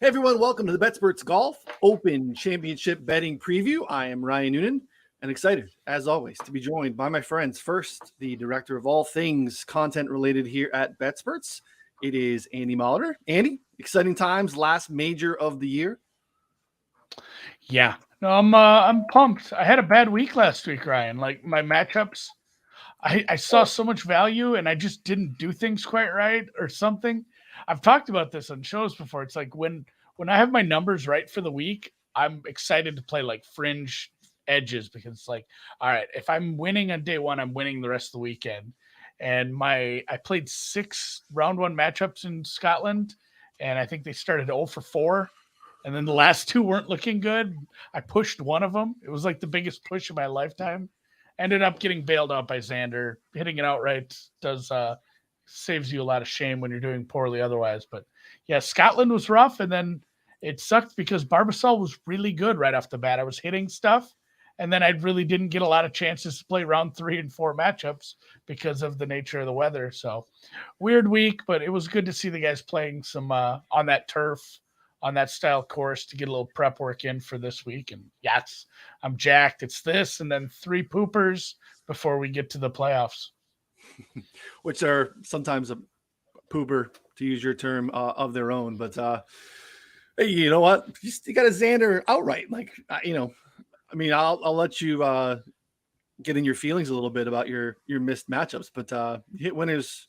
Hey everyone, welcome to the BetSperts Golf Open Championship Betting Preview. I am Ryan Noonan and excited, as always, to be joined by my friends. First, the director of all things content related here at BetSperts. It is Andy Molitor. Andy, exciting times, last major of the year. Yeah, no, I'm pumped. I had a bad week last week, Ryan. Like my matchups, I saw so much value and I just didn't do things quite right or something. I've talked about this on shows before. It's like when I have my numbers right for the week, I'm excited to play like fringe edges because it's like, all right, if I'm winning on day one, I'm winning the rest of the weekend. And I played 6 round one matchups in Scotland, and I think they started 0 for 4. And then the last 2 weren't looking good. I pushed one of them. It was like the biggest push of my lifetime. Ended up getting bailed out by Xander. Hitting it outright does saves you a lot of shame when you're doing poorly otherwise. But yeah, Scotland was rough, and then it sucked because Barbasol was really good right off the bat. I was hitting stuff, and then I really didn't get a lot of chances to play round 3 and 4 matchups because of the nature of the weather. So weird week, but it was good to see the guys playing some on that turf, on that style course to get a little prep work in for this week. And yes, I'm jacked. It's this and then 3 poopers before we get to the playoffs. Which are sometimes a pooper, to use your term, of their own. But hey, you know what? You got a Xander outright. Like, I'll let you get in your feelings a little bit about your missed matchups. But hit winners.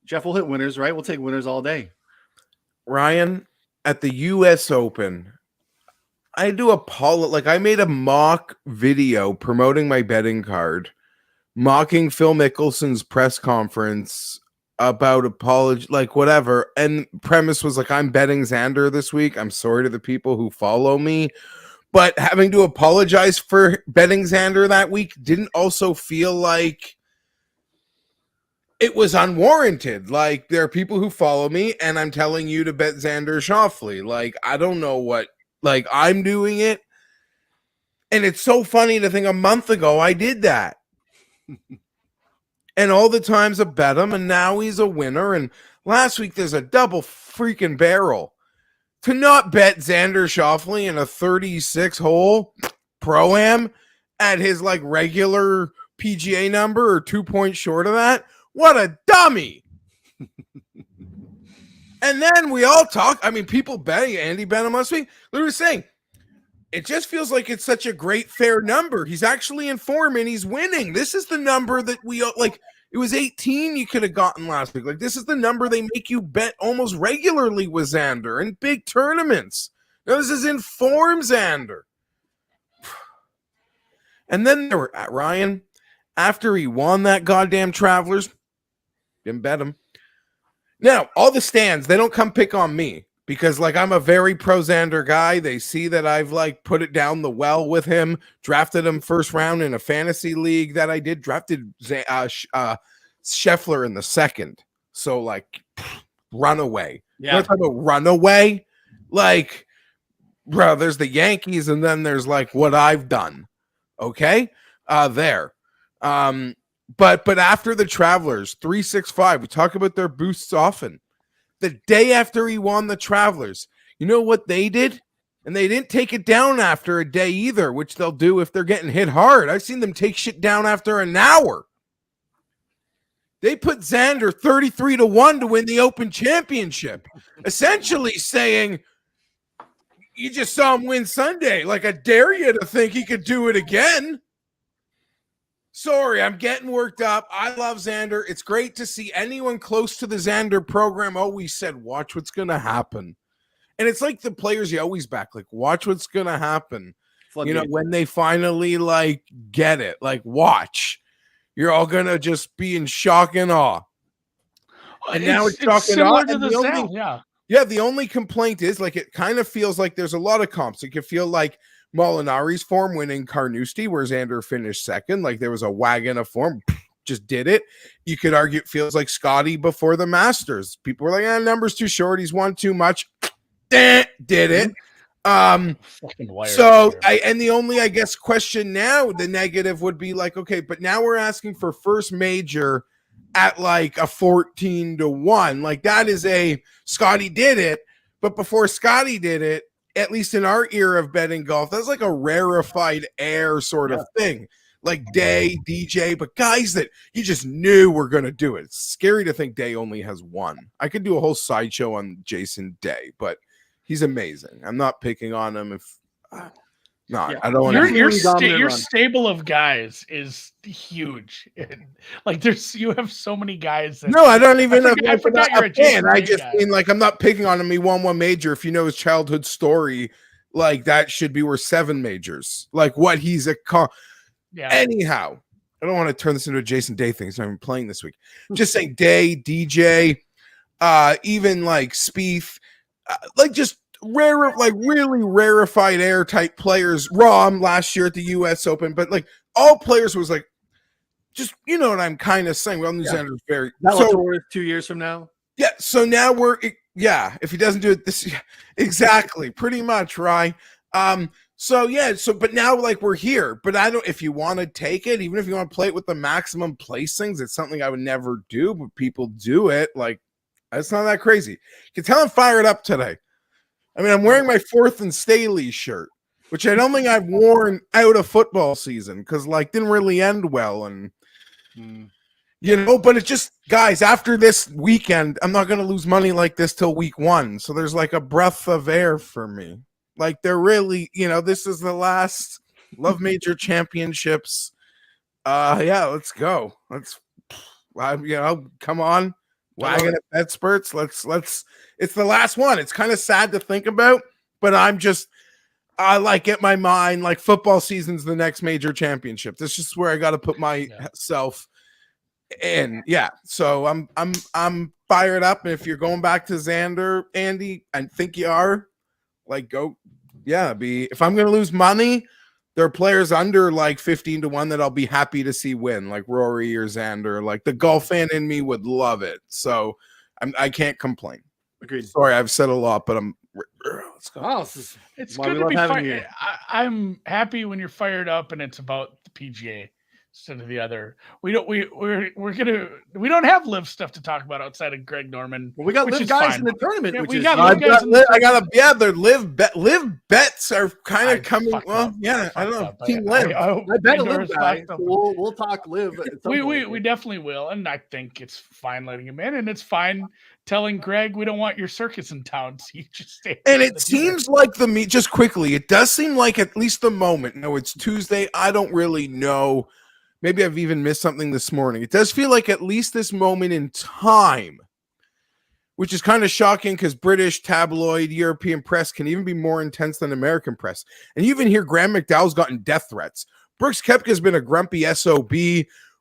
Geoff will hit winners, right? We'll take winners all day. Ryan, at the U.S. Open, I made a mock video promoting my betting card, mocking Phil Mickelson's press conference about apology, like whatever. And premise was like, I'm betting Xander this week. I'm sorry to the people who follow me. But having to apologize for betting Xander that week didn't also feel like it was unwarranted. Like, there are people who follow me, and I'm telling you to bet Xander Schauffele. Like, I don't know what, like, I'm doing it. And it's so funny to think a month ago I did that. And all the times I bet him, and now he's a winner. And last week there's a double freaking barrel. To not bet Xander Schauffele in a 36-hole Pro-Am at his, like, regular PGA number or 2 points short of that, what a dummy. And then we all talk. I mean, people betting Andy bet him last week. We were saying, it just feels like it's such a great, fair number. He's actually in form and he's winning. This is the number that we like. It was 18 you could have gotten last week. Like, this is the number they make you bet almost regularly with Xander in big tournaments. Now, this is in form Xander. And then there were Ryan, after he won that goddamn Travelers, didn't bet him. Now, all the stands, they don't come pick on me. Because, like, I'm a very pro Xander guy. They see that I've, like, put it down the well with him, drafted him first round in a fantasy league that I did, drafted Scheffler in the second. So, like, runaway. Yeah. You know about runaway? Like, bro, there's the Yankees, and then there's, like, what I've done. Okay? There. But after the Travelers, 365, we talk about their boosts often. The day after he won the Travelers, you know what they did? And they didn't take it down after a day either, which they'll do if they're getting hit hard. I've seen them take shit down after an hour. They put Xander 33-1 to win the Open Championship, essentially saying, you just saw him win Sunday. Like, I dare you to think he could do it again. Sorry, I'm getting worked up. I love Xander. It's great to see anyone close to the Xander program always said, watch what's going to happen. And it's like the players you always back, like, watch what's going to happen. You know, when they finally, like, get it, like, watch. You're all going to just be in shock and awe. And now it's shock and awe. To the sound, yeah, the only complaint is, like, it kind of feels like there's a lot of comps. It could feel like Molinari's form winning Carnoustie, where Xander finished second. Like, there was a wagon of form, just did it. You could argue it feels like Scotty before the Masters. People were like, number's too short. He's won too much. Did it. And the only, I guess, question now, the negative would be like, okay, but now we're asking for first major at like a 14-1. Like, that is a Scotty did it. But before Scotty did it, at least in our era of betting golf, that's like a rarefied air sort of thing. Like Day, DJ, but guys that you just knew were going to do it. It's scary to think Day only has one. I could do a whole sideshow on Jason Day, but he's amazing. I'm not picking on him if not. I don't want your stable of guys is huge. Like you have so many guys. No, I don't even know. I forgot you're a Jason Day I just guy. mean like I'm not picking on him. He won one major. If you know his childhood story, like that should be worth 7 majors. Like what he's Yeah. Anyhow, I don't want to turn this into a Jason Day thing. He's not even playing this week. Just saying Day, DJ, even like Spieth, like just rare, like really rarefied air type players. Rahm last year at the U.S. Open, but like all players was like, just you know what I'm kind of saying. Well, New Zealand's very so 2 years from now. Yeah, so now if he doesn't do it this exactly, pretty much, right? But now like we're here, but if you want to take it, even if you want to play it with the maximum placings, it's something I would never do, but people do it. Like, it's not that crazy. You can tell I'm fired up today. I mean, I'm wearing my 4th and Staley shirt, which I don't think I've worn out of football season because like didn't really end well. And you know, but it's just guys, after this weekend, I'm not gonna lose money like this till week 1. So there's like a breath of air for me. Like they're really, you know, this is the last Love Major Championships. Let's go. Come on. Wagon at Bet Spurts. Let's it's the last one. It's kind of sad to think about, but I like get my mind like football season's the next major championship. This is where I got to put myself in. Yeah. So I'm fired up. And if you're going back to Xander, Andy, I think you are. Like go, if I'm gonna lose money, there are players under like 15-1 that I'll be happy to see win, like Rory or Xander. Like the golf fan in me would love it. So I can't complain. Agreed. Sorry, I've said a lot, but let's go. Oh, it's good to be fired. I'm happy when you're fired up and it's about the PGA instead of the other. We don't have live stuff to talk about outside of Greg Norman. Well, we got live guys in the tournament. Their live bets are kind of coming. Well, I don't know. Team live. I bet a live guy. So we'll talk live. We definitely will, and I think it's fine letting him in, and it's fine telling Greg we don't want your circus in town. So you just stay. And it seems like just quickly, it does seem like at least the moment. No, it's Tuesday. I don't really know. Maybe I've even missed something this morning. It does feel like at least this moment in time, which is kind of shocking because British tabloid European press can even be more intense than American press. And you even hear Graham McDowell's gotten death threats. Brooks Koepka's been a grumpy SOB.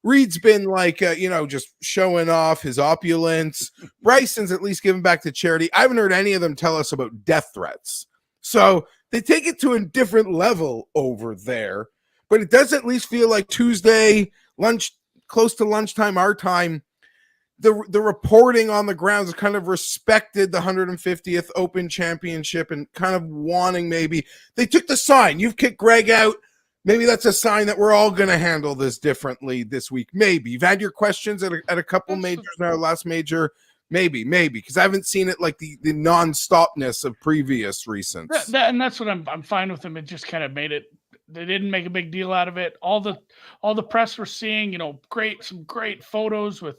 Reed's been like, just showing off his opulence. Bryson's at least giving back to charity. I haven't heard any of them tell us about death threats. So they take it to a different level over there. But it does at least feel like Tuesday, close to lunchtime, our time, the reporting on the grounds kind of respected the 150th Open Championship and kind of wanting maybe they took the sign. You've kicked Greg out. Maybe that's a sign that we're all going to handle this differently this week. Maybe you've had your questions at a couple majors now. Last major, maybe because I haven't seen it like the non-stopness of previous recents. And that's what I'm fine with them. It just kind of made it. They didn't make a big deal out of it. All the press we're seeing, some great photos with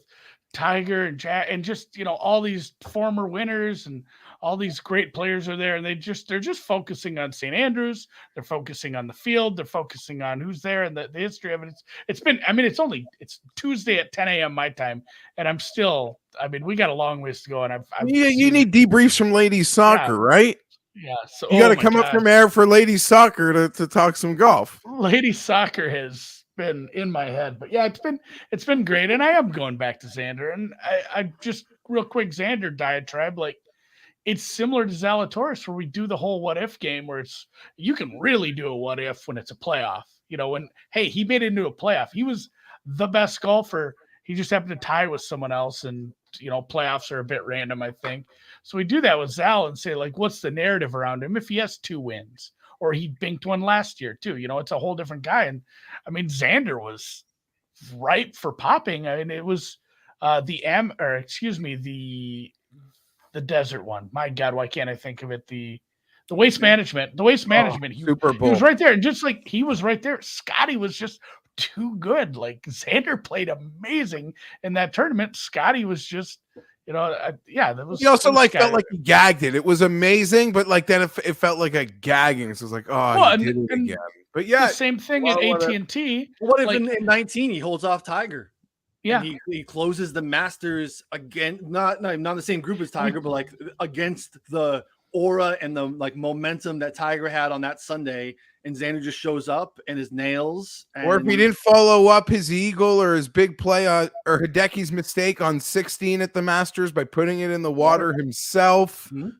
Tiger and Jack, and just all these former winners and all these great players are there, and they're just focusing on St. Andrews. They're focusing on the field. They're focusing on who's there and the history of it. It's Tuesday at 10 a.m. my time, and I'm still. We got a long ways to go, and you need debriefs from ladies soccer, right? Yeah, so you got to come up from air for ladies soccer to talk some golf. Ladies soccer has been in my head, but yeah, it's been great, and I am going back to Xander, and I just real quick Xander diatribe, like it's similar to Zalatoris where we do the whole what if game where you can really do a what if when it's a playoff, when he made it into a playoff, he was the best golfer. He just happened to tie with someone else, and playoffs are a bit random, I think. So we do that with Zal and say, like, what's the narrative around him if he has 2 wins or he binked one last year too? It's a whole different guy. And Xander was ripe for popping. It was the the desert one. My God, why can't I think of it? The waste management. The waste management. Super Bowl. He was right there. And just like he was right there, Scotty was just too good. Like Xander played amazing in that tournament. Scotty was just, that was. He also felt felt like he gagged it. It was amazing, but like then it felt like a gagging. So it was like, he did it again. But yeah, the same thing at AT&T. What if in 19 he holds off Tiger? Yeah, and he closes the Masters again, not the same group as Tiger, but like against the aura and the like momentum that Tiger had on that Sunday, and Xander just shows up and his nails. Or if he didn't follow up his eagle or his big play or Hideki's mistake on 16 at the Masters by putting it in the water himself. Mm-hmm.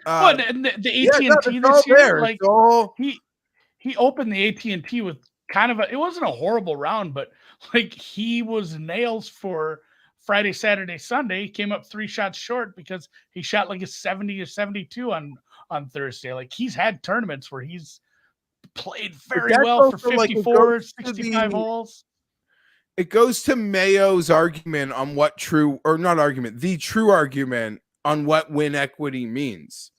The AT&T this year, like he opened the AT&T with kind of it wasn't a horrible round, but like he was nails for Friday, Saturday, Sunday. He came up 3 shots short because he shot like a 70 or 72 on Thursday. Like he's had tournaments where he's played very well for 54, 65 holes. It goes to Mayo's argument on what the true argument on what win equity means.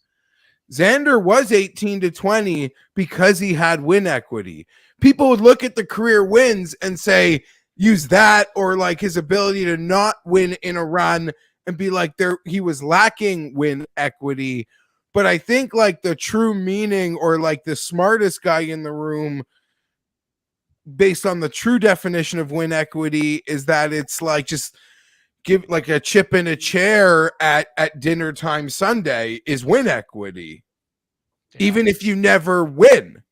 Xander was 18 to 20 because he had win equity. People would look at the career wins and say, use that, or like his ability to not win in a run and be like he was lacking win equity. But I think like the true meaning, or like the smartest guy in the room based on the true definition of win equity, is that it's like just give like a chip in a chair at dinner time Sunday is win equity. Yeah. Even if you never win,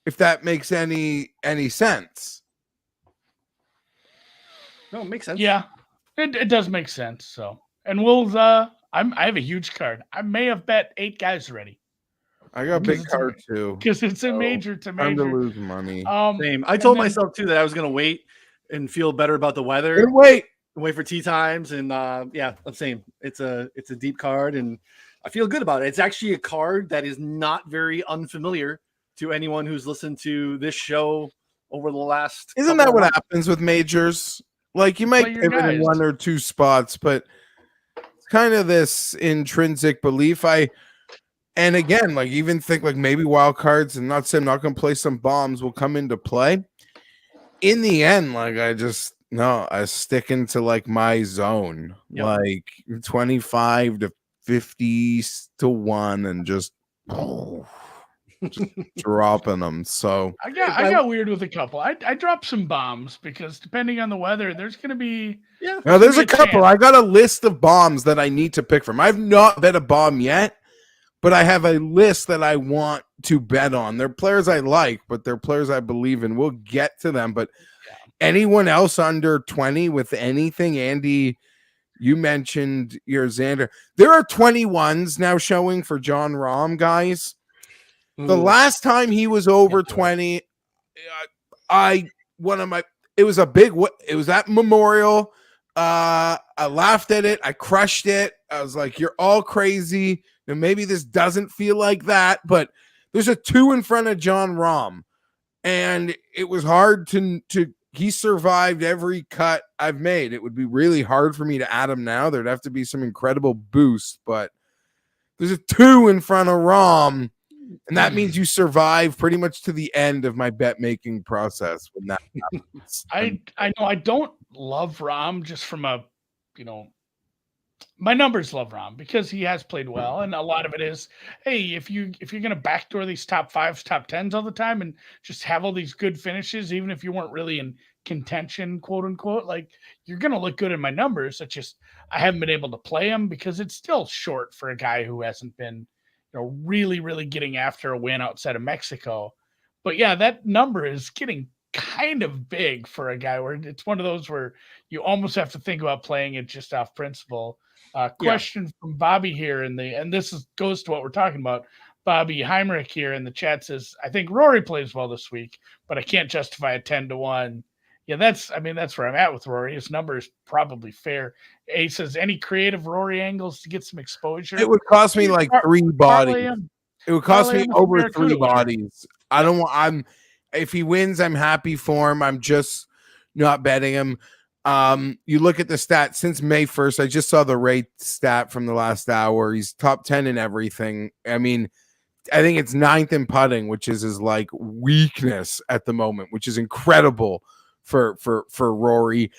if that makes any sense. No, it makes sense. Yeah, it does make sense. So, and I have a huge card. I may have bet 8 guys already. I got a big card too because it's a major to major. Time to lose money. Same. I told myself too that I was gonna wait and feel better about the weather. And wait for tee times, and yeah, I'm saying it's a deep card, and I feel good about it. It's actually a card that is not very unfamiliar to anyone who's listened to this show over the last. Isn't that what happens with majors? Like you might pivot in 1 or 2 spots, but it's kind of this intrinsic belief. And again, like even think like maybe wild cards, and not say I'm not going to play some bombs, will come into play. In the end, like I stick into like my zone, like 25 to 50 to 1, and just dropping them. So I got weird with a couple. I dropped some bombs because depending on the weather, there's going to be Now there's a couple. Chance. I got a list of bombs that I need to pick from. I've not bet a bomb yet, but I have a list that I want to bet on. They're players I like, but they're players I believe in. We'll get to them, but anyone else under 20 with anything, Andy, you mentioned your Xander. There are 21s now showing for John Rahm, guys. The last time he was over 20, it was at Memorial. I laughed at it. I crushed it. I was like, you're all crazy. And maybe this doesn't feel like that, but there's a 2 in front of John Rahm. And it was hard he survived every cut I've made. It would be really hard for me to add him now. There'd have to be some incredible boost, but there's a 2 in front of Rahm. And that means you survive pretty much to the end of my bet making process when that happens. I know I don't love Rahm just from my numbers love Rahm because he has played well, and a lot of it is, hey, if you're gonna backdoor these top 5s, top 10s all the time and just have all these good finishes, even if you weren't really in contention, quote unquote, like you're gonna look good in my numbers. It's just I haven't been able to play him because it's still short for a guy who hasn't been really, really getting after a win outside of Mexico. But yeah, that number is getting kind of big for a guy where it's one of those where you almost have to think about playing it just off principle. Question from Bobby here and this goes to what we're talking about. Bobby Heimrich here in the chat says, I think Rory plays well this week, but I can't justify a 10 to 1. Yeah, that's where I'm at with Rory. His number is probably fair. A says, any creative Rory angles to get some exposure? It would cost me like 3 bodies. It would cost me over 3 bodies. If he wins, I'm happy for him. I'm just not betting him. You look at the stats since May 1st. I just saw the rate stat from the last hour. He's top 10 in everything. I mean, I think it's 9th in putting, which is his like weakness at the moment, which is incredible for Rory.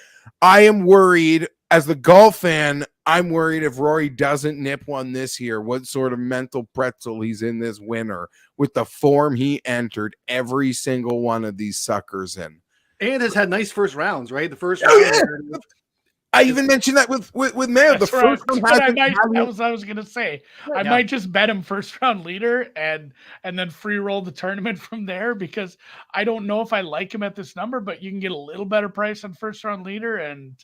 I am worried as the golf fan. I'm worried if Rory doesn't nip one this year, what sort of mental pretzel he's in this winter with the form he entered every single one of these suckers in. And has had nice first rounds, right? The first round. I even mentioned that with Mayo. The first one that was I was gonna say. I might just bet him first round leader and then free roll the tournament from there, because I don't know if I like him at this number, but you can get a little better price on first round leader. And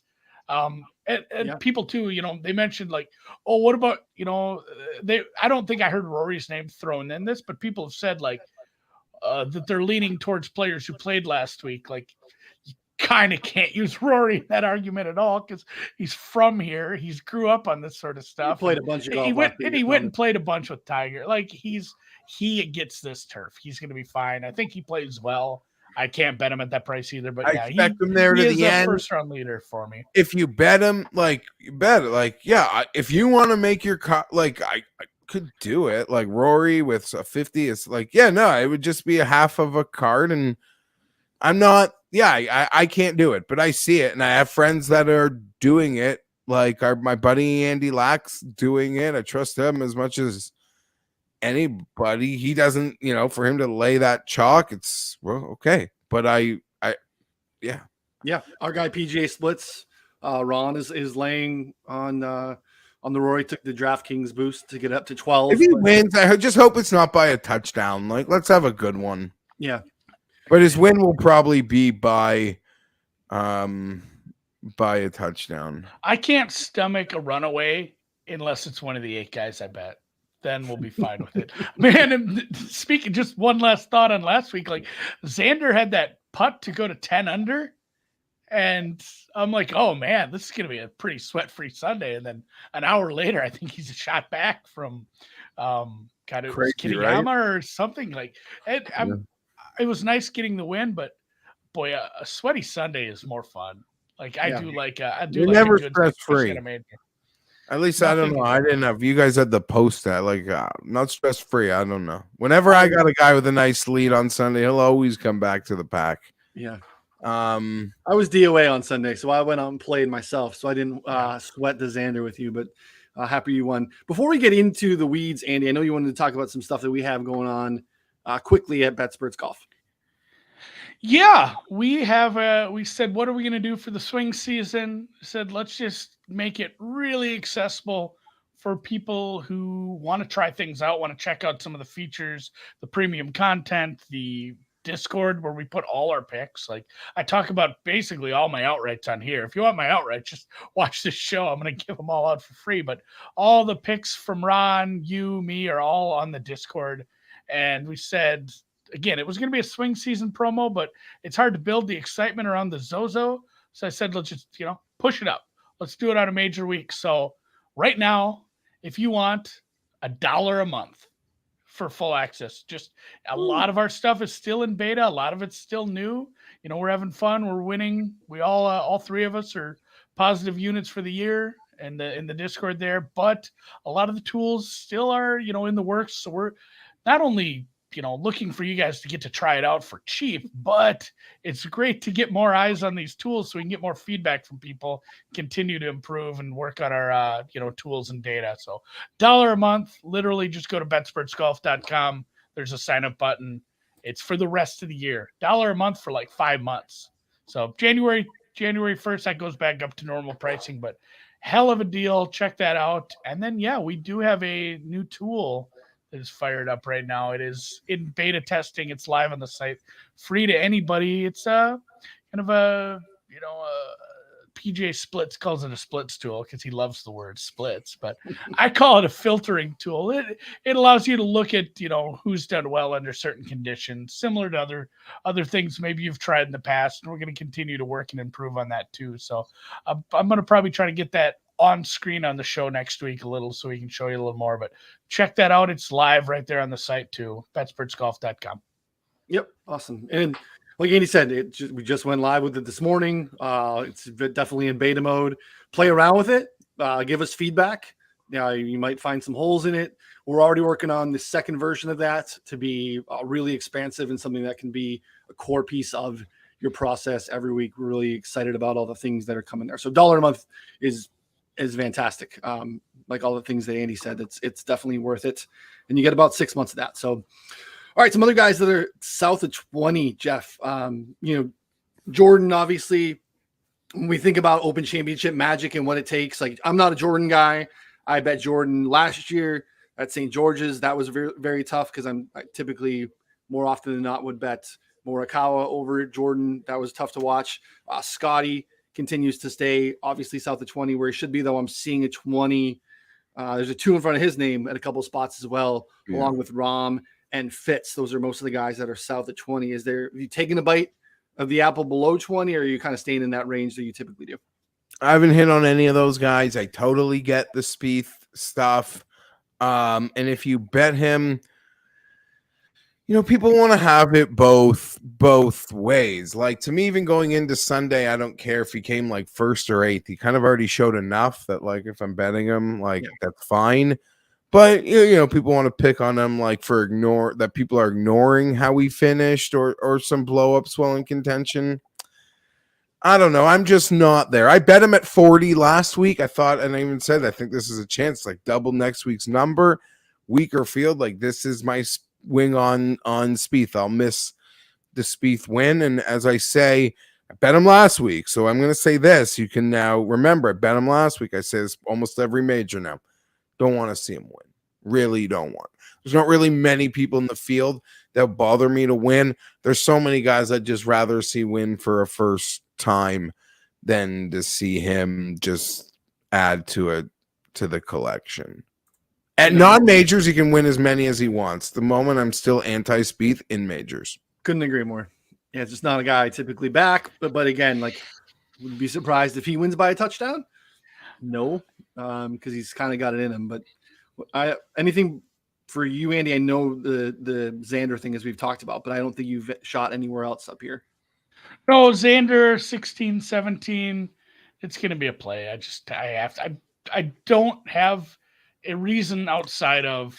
people too, they mentioned like, oh, what about, I don't think I heard Rory's name thrown in this, but people have said like that they're leaning towards players who played last week. Like, you kind of can't use Rory in that argument at all, because he's from here. He's grew up on this sort of stuff. He played a bunch of golf. He went and played a bunch with Tiger. Like, he gets this turf. He's going to be fine. I think he plays well. I can't bet him at that price either, but I expect him there to the end. First round leader for me. If you bet him, like, you bet it. Like, yeah, if you want to make your like, I could do it. Like Rory with a 50, it's like, yeah, no, it would just be a half of a card, and I'm not. Yeah, I can't do it, but I see it, and I have friends that are doing it. Like my buddy Andy Lack's doing it. I trust him as much as anybody. He doesn't, for him to lay that chalk, it's okay. But yeah. Our guy PGA Splits, Ron is laying on the Rory. Took the DraftKings boost to get up to 12. If he wins, I just hope it's not by a touchdown. Like, let's have a good one. Yeah, but his win will probably be by a touchdown. I can't stomach a runaway unless it's one of the 8 guys I bet. Then we'll be fine with it. Man, and speaking, just one last thought on last week, like Xander had that putt to go to 10 under, and I'm like, oh man, this is going to be a pretty sweat-free Sunday. And then an hour later, I think he's a shot back from kind of Kitayama, right? Or something like it. It was nice getting the win, but boy, a sweaty Sunday is more fun. Like I do like You're never stress-free. At least I don't know. I didn't know if you guys had the post that like not stress free. I don't know. Whenever I got a guy with a nice lead on Sunday, he'll always come back to the pack. Yeah. I was DOA on Sunday, so I went out and played myself. So I didn't sweat the Xander with you, but happy you won. Before we get into the weeds, Andy, I know you wanted to talk about some stuff that we have going on quickly at BetSperts Golf. Yeah, we said, what are we going to do for the swing season? We said, let's just make it really accessible for people who want to try things out, want to check out some of the features, the premium content, the Discord where we put all our picks. Like I talk about basically all my outrights on here. If you want my outright, just watch this show. I'm going to give them all out for free, but all the picks from Ron, you, me are all on the Discord. And we said, again, it was going to be a swing season promo, but it's hard to build the excitement around the Zozo. So I said, let's just, push it up. Let's do it on a major week. So right now, if you want $1 a month for full access, just a lot of our stuff is still in beta. A lot of it's still new. We're having fun. We're winning. We all 3 of us are positive units for the year and in the Discord there, but a lot of the tools still are, in the works. So we're not only looking for you guys to get to try it out for cheap, but it's great to get more eyes on these tools so we can get more feedback from people, continue to improve and work on our, tools and data. So $1 a month, literally just go to betspertsgolf.com. There's a sign up button. It's for the rest of the year. $1 a month for like 5 months. So January 1st, that goes back up to normal pricing, but hell of a deal. Check that out. And then, we do have a new tool that is fired up right now. It is in beta testing. It's live on the site, free to anybody. It's kind of a PGA Splits calls it a splits tool because he loves the word splits, but I call it a filtering tool. It allows you to look at who's done well under certain conditions, similar to other things maybe you've tried in the past, and we're going to continue to work and improve on that too. So I'm going to probably try to get that on screen on the show next week a little so we can show you a little more, but check that out. It's live right there on the site too, betspertsgolf.com. Yep. Awesome. And like Andy said, we just went live with it this morning. It's definitely in beta mode. Play around with it. Give us feedback. You might find some holes in it. We're already working on the second version of that to be really expansive and something that can be a core piece of your process every week. We're really excited about all the things that are coming there. So $1 a month is fantastic. Like all the things that Andy said, it's definitely worth it. And you get about 6 months of that. So, all right, some other guys that are south of 20, Geoff. Jordan, obviously, when we think about Open Championship magic and what it takes, like I'm not a Jordan guy. I bet Jordan last year at St. George's. That was very, very tough because I typically more often than not would bet Morikawa over Jordan. That was tough to watch. Scotty continues to stay obviously south of 20 where he should be, though. I'm seeing a 20. There's a 2 in front of his name at a couple of spots as well, along with Rahm and Fitz. Those are most of the guys that are south of 20. Have you taken a bite of the apple below 20, or are you kind of staying in that range that you typically do? I haven't hit on any of those guys. I totally get the Spieth stuff. And if you bet him, people want to have it both ways. Like, to me, even going into Sunday, I don't care if he came like 1st or 8th. He kind of already showed enough that, like, if I'm betting him, like, that's fine. But, people want to pick on him, like, that people are ignoring how he finished or some blow-ups while in contention. I don't know. I'm just not there. I bet him at 40 last week. I thought, and I even said, I think this is a chance, like double next week's number, weaker field. Like, this is my swing on Spieth. I'll miss the Spieth win. And as I say, I bet him last week. So I'm going to say this. You can now remember, I bet him last week. I say this almost every major now. Don't want to see him win. Really don't want. There's not really many people in the field that bother me to win. There's so many guys I'd just rather see win for a first time than to see him just add to the collection. At non-majors, he can win as many as he wants. The moment I'm still anti-Spieth in majors. Couldn't agree more. Yeah, it's just not a guy I typically back. But again, like, would be surprised if he wins by a touchdown. No, because he's kind of got it in him. But anything for you, Andy? I know the Xander thing, as we've talked about, but I don't think you've shot anywhere else up here. No, Xander 16, 17. It's going to be a play. I don't have a reason outside of,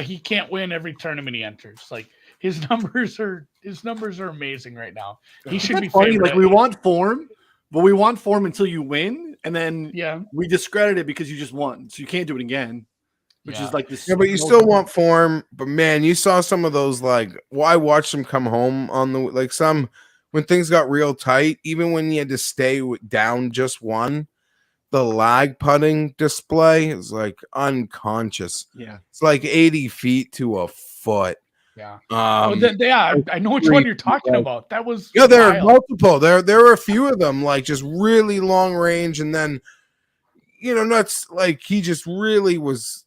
he can't win every tournament he enters. Like, his numbers are amazing right now. He should be funny. favored. Like, we want form, but we want form until you win, and then we discredit it because you just won, so you can't do it again. Which is like this. Yeah, but you still want form. But man, you saw some of those. Like, I watched them come home on the when things got real tight. Even when you had to stay down just one, the lag putting display is like unconscious. Yeah, it's like 80 feet to a foot. Yeah. I know which one you're talking about. That was there are multiple. There were a few of them, like just really long range, and then nuts. Like, he just really was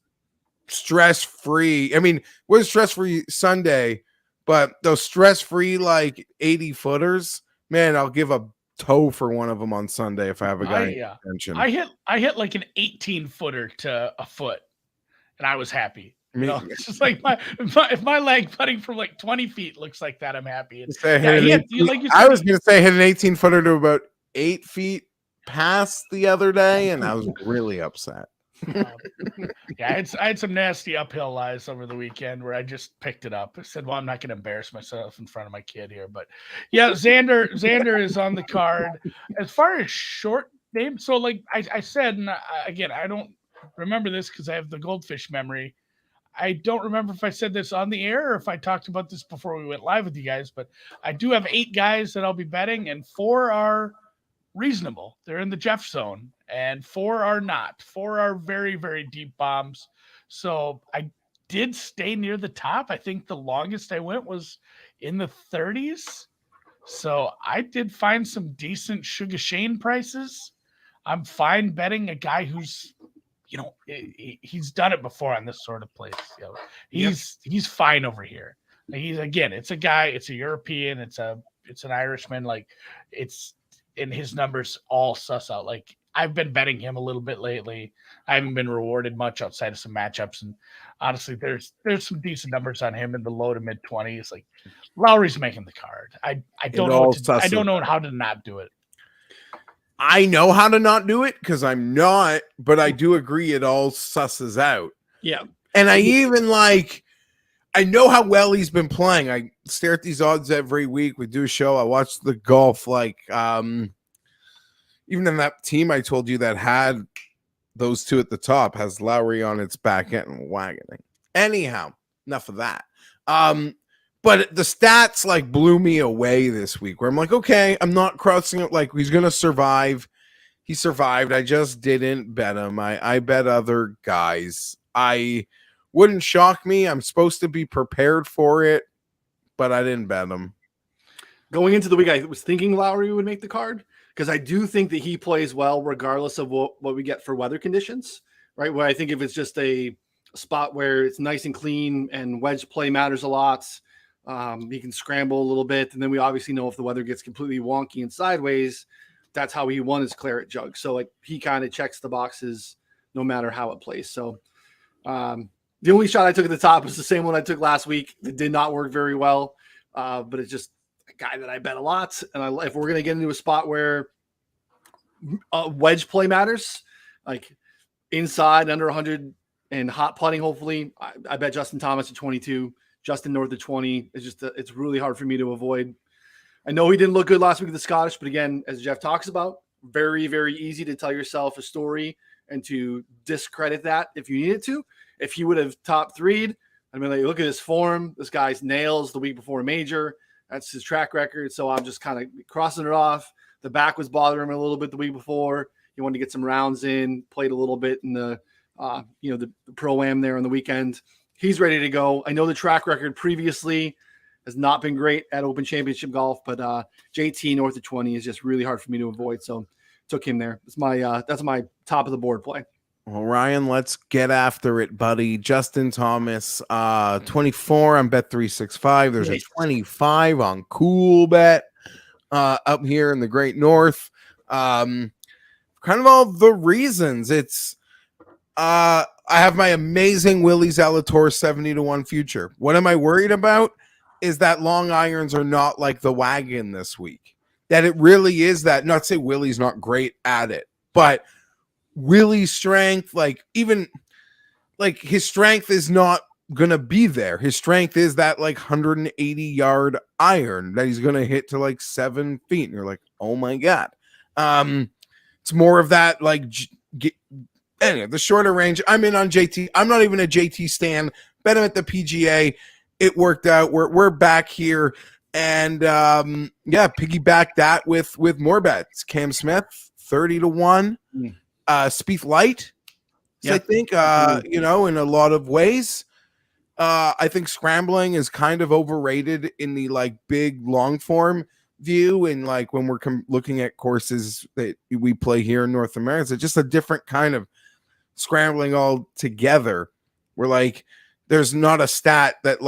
stress-free. I mean, was stress-free Sunday, but those stress-free like 80 footers, man, I'll give a toe for one of them on Sunday if I have a guy. I hit like an 18 footer to a foot, and I was happy. It's just like if my leg putting from like 20 feet looks like that, I'm happy. I was gonna say hit an 18 footer to about 8 feet past the other day, and I was really upset. I had some nasty uphill lies over the weekend where I just picked it up. I said, well, I'm not going to embarrass myself in front of my kid here. But yeah, Xander is on the card. As far as short name, so like I said, and again, I don't remember this because I have the goldfish memory. I don't remember if I said this on the air or if I talked about this before we went live with you guys, but I do have 8 guys that I'll be betting, and 4 are reasonable. They're in the Geoff zone, and 4 are not. 4 are very, very deep bombs. So I did stay near the top. I think the longest I went was in the 30s. So I did find some decent Sugar Shane prices. I'm fine betting a guy who's, he's done it before on this sort of place. He's fine over here. It's a guy, it's a European, it's an Irishman. Like, and his numbers all suss out. Like, I've been betting him a little bit lately. I haven't been rewarded much outside of some matchups, and honestly, there's some decent numbers on him in the low to mid 20s. Like Lowry's making the card. I don't know I don't know how to not do it. I know how to not do it because I'm not, but I do agree it all susses out. Yeah. And I even I know how well he's been playing. I stare at these odds every week. We do a show. I watch the golf, even in that team I told you that had those two at the top has Lowry on its back end and wagoning. Anyhow, enough of that. But the stats blew me away this week where I'm like, okay, I'm not crossing it. Like he's going to survive. He survived. I just didn't bet him. I bet other guys. I wouldn't shock me. I'm supposed to be prepared for it, but I didn't bet him. Going into the week, I was thinking Lowry would make the card because I do think that he plays well regardless of what we get for weather conditions, right? Where I think if it's just a spot where it's nice and clean and wedge play matters a lot, he can scramble a little bit. And then we obviously know if the weather gets completely wonky and sideways, that's how he won his Claret Jug. So he kind of checks the boxes no matter how it plays. So the only shot I took at the top was the same one I took last week. It did not work very well, but it's just a guy that I bet a lot. And if we're going to get into a spot where wedge play matters, like inside under 100 and hot putting, hopefully, I bet Justin Thomas at 22, Justin north of 20. It's really hard for me to avoid. I know he didn't look good last week at the Scottish, but again, as Geoff talks about, very, very easy to tell yourself a story and to discredit that if you needed to. If he would have top three'd, I mean, look at his form. This guy's nails the week before a major. That's his track record. So I'm just kind of crossing it off. The back was bothering him a little bit the week before. He wanted to get some rounds in, played a little bit in the Pro-Am there on the weekend. He's ready to go. I know the track record previously has not been great at Open Championship golf, but JT north of 20 is just really hard for me to avoid. So took him there. That's my top of the board play. Well, Ryan, let's get after it, buddy. Justin Thomas, 24 on Bet365. There's a 25 on Cool Bet up here in the Great North. Kind of all the reasons. It's I have my amazing Willie Zalator 70-1 future. What am I worried about? Is that long irons are not like the wagon this week. That it really is that. Not to say Willie's not great at it, but Willie's strength, his strength is not gonna be there. His strength is that 180-yard iron that he's gonna hit to 7 feet, and you're like, oh my god. It's more of that anyway, the shorter range. I'm in on JT. I'm not even a JT stan. Bet him at the PGA. It worked out. We're back here, and piggyback that with more bets. Cam Smith 30-1. Spieth Lite, I think, in a lot of ways. I think scrambling is kind of overrated in the big long form view. And when we're looking at courses that we play here in North America, it's just a different kind of scrambling altogether. Where there's not a stat that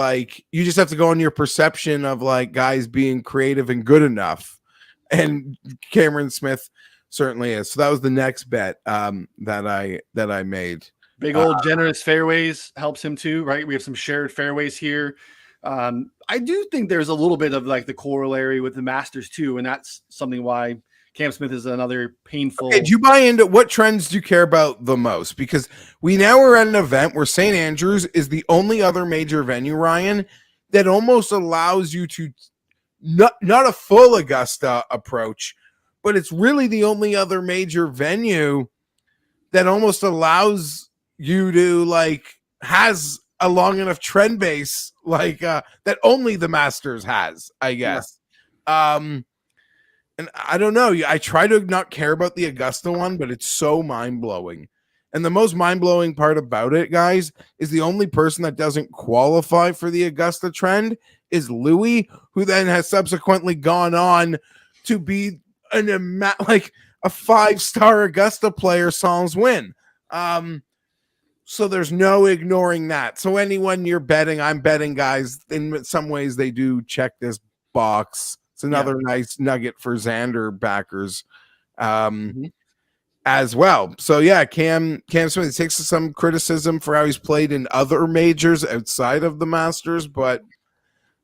you just have to go on your perception of guys being creative and good enough. And Cameron Smith certainly is. So that was the next bet that I made. Big old generous fairways helps him too, right? We have some shared fairways here. I do think there's a little bit of the corollary with the Masters too, and that's something why Cam Smith is another painful. Okay, do you buy into what trends do you care about the most? Because we now are at an event where St. Andrews is the only other major venue, Ryan, that almost allows you to not a full Augusta approach, but it's really the only other major venue that almost allows you to has a long enough trend base that only the Masters has, I guess. Yeah. And I don't know. I try to not care about the Augusta one, but it's so mind-blowing. And the most mind-blowing part about it, guys, is the only person that doesn't qualify for the Augusta trend is Louis, who then has subsequently gone on to be a 5-star Augusta player, sans win. So there's no ignoring that. So anyone you're betting, I'm betting, guys, in some ways they do check this box. It's another nice nugget for Xander backers. And as well. So yeah, Cam Smith takes some criticism for how he's played in other majors outside of the Masters, but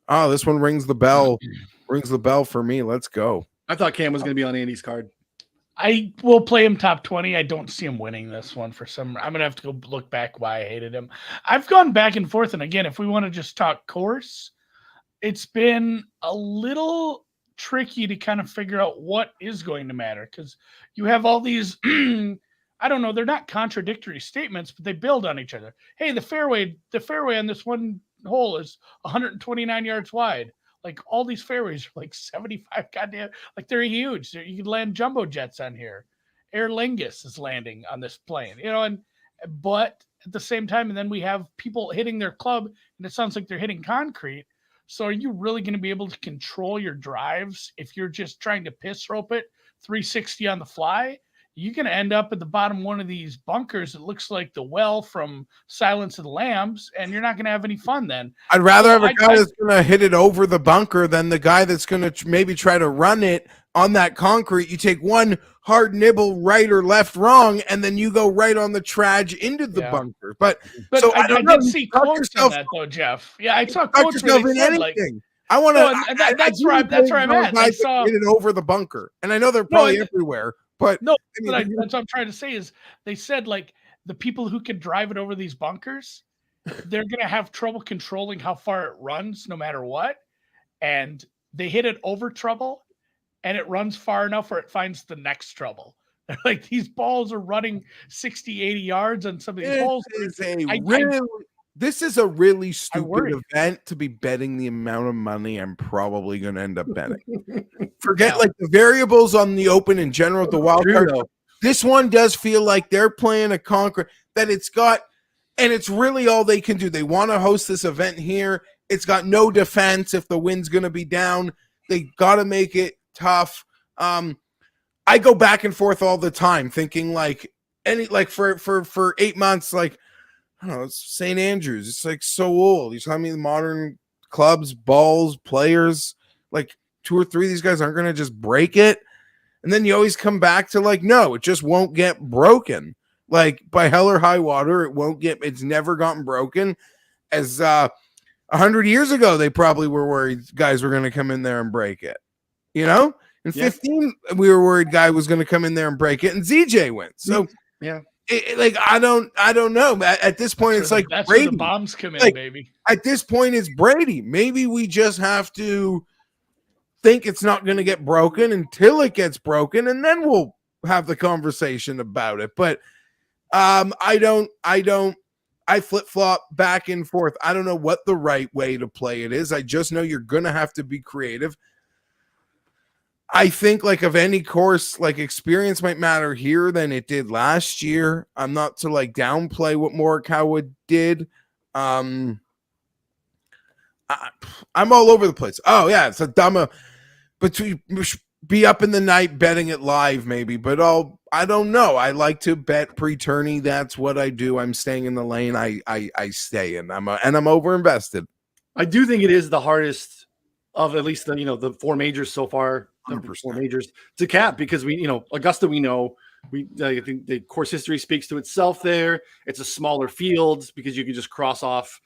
this one rings the bell. Rings the bell for me. Let's go. I thought Cam was going to be on Andy's card. I will play him top 20. I don't see him winning this one for some. I'm gonna have to go look back why I hated him. I've gone back and forth, and again, if we want to just talk course, it's been a little tricky to kind of figure out what is going to matter because you have all these. I don't know. They're not contradictory statements, but they build on each other. Hey, the fairway on this one hole is 129 yards wide. Like all these fairways are like 75 goddamn, like they're huge. You could land jumbo jets on here. Aer Lingus is landing on this plane, but at the same time, and then we have people hitting their club and it sounds like they're hitting concrete. So are you really going to be able to control your drives if you're just trying to piss rope it 360 on the fly? You're going to end up at the bottom one of these bunkers. It looks like the well from Silence of the Lambs, and you're not going to have any fun then. I'd rather have a guy that's going to hit it over the bunker than the guy that's going to maybe try to run it on that concrete. You take one hard nibble right or left wrong, and then you go right on the traj into the bunker. But so I did see quotes on that, though, Jeff. Yeah, I saw quotes where they said, like, I want to. That's where I'm at. I saw hit it over the bunker, and I know they're probably everywhere. But no, that's what I'm trying to say is they said like the people who can drive it over these bunkers, they're going to have trouble controlling how far it runs no matter what. And they hit it over trouble and it runs far enough where it finds the next trouble. Like these balls are running 60, 80 yards on some of these holes. This is a really stupid event to be betting the amount of money I'm probably going to end up betting. Forget like the variables on the Open in general, the wild card. This one does feel like they're playing a concrete that it's got, and it's really all they can do. They want to host this event here. It's got no defense if the wind's going to be down. They got to make it tough. I go back and forth all the time thinking for 8 months, like, I don't know, it's St. Andrews. It's like so old. You tell me the modern clubs, balls, players, like 2 or 3 of these guys aren't going to just break it. And then you always come back to like, no, it just won't get broken. Like by hell or high water, it's never gotten broken. As 100 years ago, they probably were worried guys were going to come in there and break it. In 15, we were worried guy was going to come in there and break it, and ZJ went. So yeah. I don't know. At this point, it's like that's Brady. Where the bombs come in, baby. At this point, it's Brady. Maybe we just have to think it's not going to get broken until it gets broken, and then we'll have the conversation about it. But I flip flop back and forth. I don't know what the right way to play it is. I just know you're going to have to be creative. I think like of any course, like experience might matter here than it did last year. I'm not to like downplay what Morikawa did. I'm all over the place. Oh yeah, it's a dumb. But to be up in the night betting it live maybe, but I don't know. I like to bet pre-tourney. That's what I do. I'm staying in the lane. I stay in. I'm over invested. I do think it is the hardest of at least the 4 majors so far. 4 majors to cap because Augusta, I think the course history speaks to itself there. It's a smaller field because you can just cross off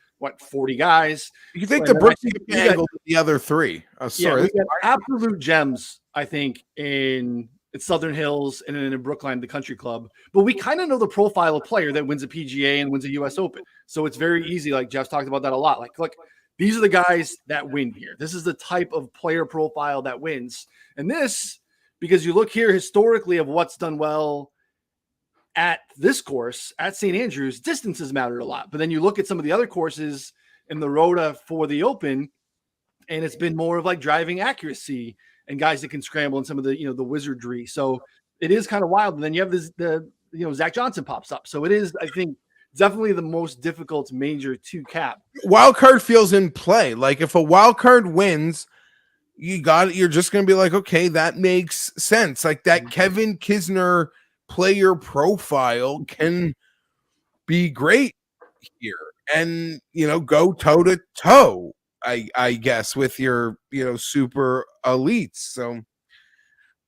40 guys. You think the Brooks angle the other 3? Sorry, we got absolute gems, I think, in Southern Hills and in Brookline, the country club. But we kind of know the profile of player that wins a PGA and wins a US Open. So it's very easy. Like Geoff's talked about that a lot. Like, look, these are the guys that win here. This is the type of player profile that wins. And this, because you look here historically of what's done well at this course, at St. Andrews, distances matter a lot. But then you look at some of the other courses in the Rota for the Open, and it's been more of like driving accuracy and guys that can scramble and some of the, the wizardry. So it is kind of wild. And then you have Zach Johnson pops up. So it is, I think, definitely the most difficult major to cap. Wild card feels in play. Like if a wild card wins, you're just going to be like, okay, that makes sense. Like that Kevin Kisner player profile can be great here and, go toe to toe, I guess, with your, super elites. So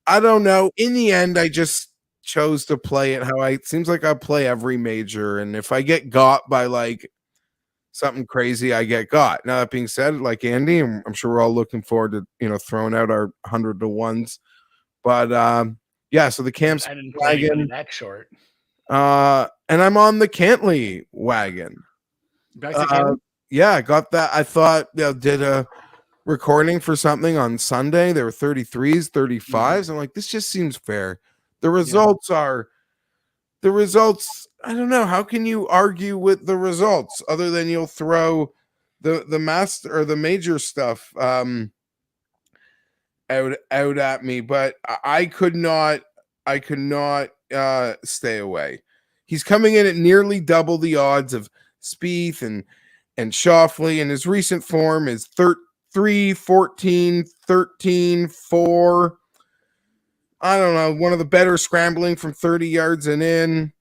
I don't know. In the end, I just chose to play it how it seems like I play every major, and if I get got by like something crazy, I get got. Now that being said, like Andy, I'm sure we're all looking forward to throwing out our 100 to ones. But yeah, so the Camps I didn't play wagon that short. and I'm on the Cantlay wagon. Back to Cantlay? Yeah, I got that. I thought did a recording for something on Sunday. There were 33s, 35s. I'm like, this just seems fair. The results are the results. I don't know. How can you argue with the results other than you'll throw the master or the major stuff out at me? But I could not stay away. He's coming in at nearly double the odds of Spieth and Schauffele, and his recent form is 3, 14, 13, 4. I don't know, one of the better scrambling from 30 yards and in.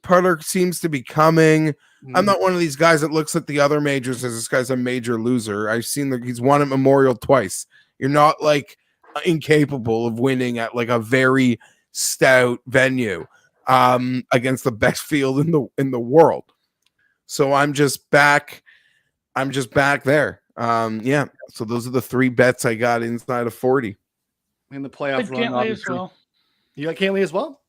Putter seems to be coming. I'm not one of these guys that looks at the other majors as this guy's a major loser. I've seen that he's won at Memorial twice. You're not like incapable of winning at like a very stout venue against the best field in the world. So I'm just back there. Yeah. So those are the 3 bets I got inside of 40. In the playoff run, Cantlay as well. You got Cantlay as well?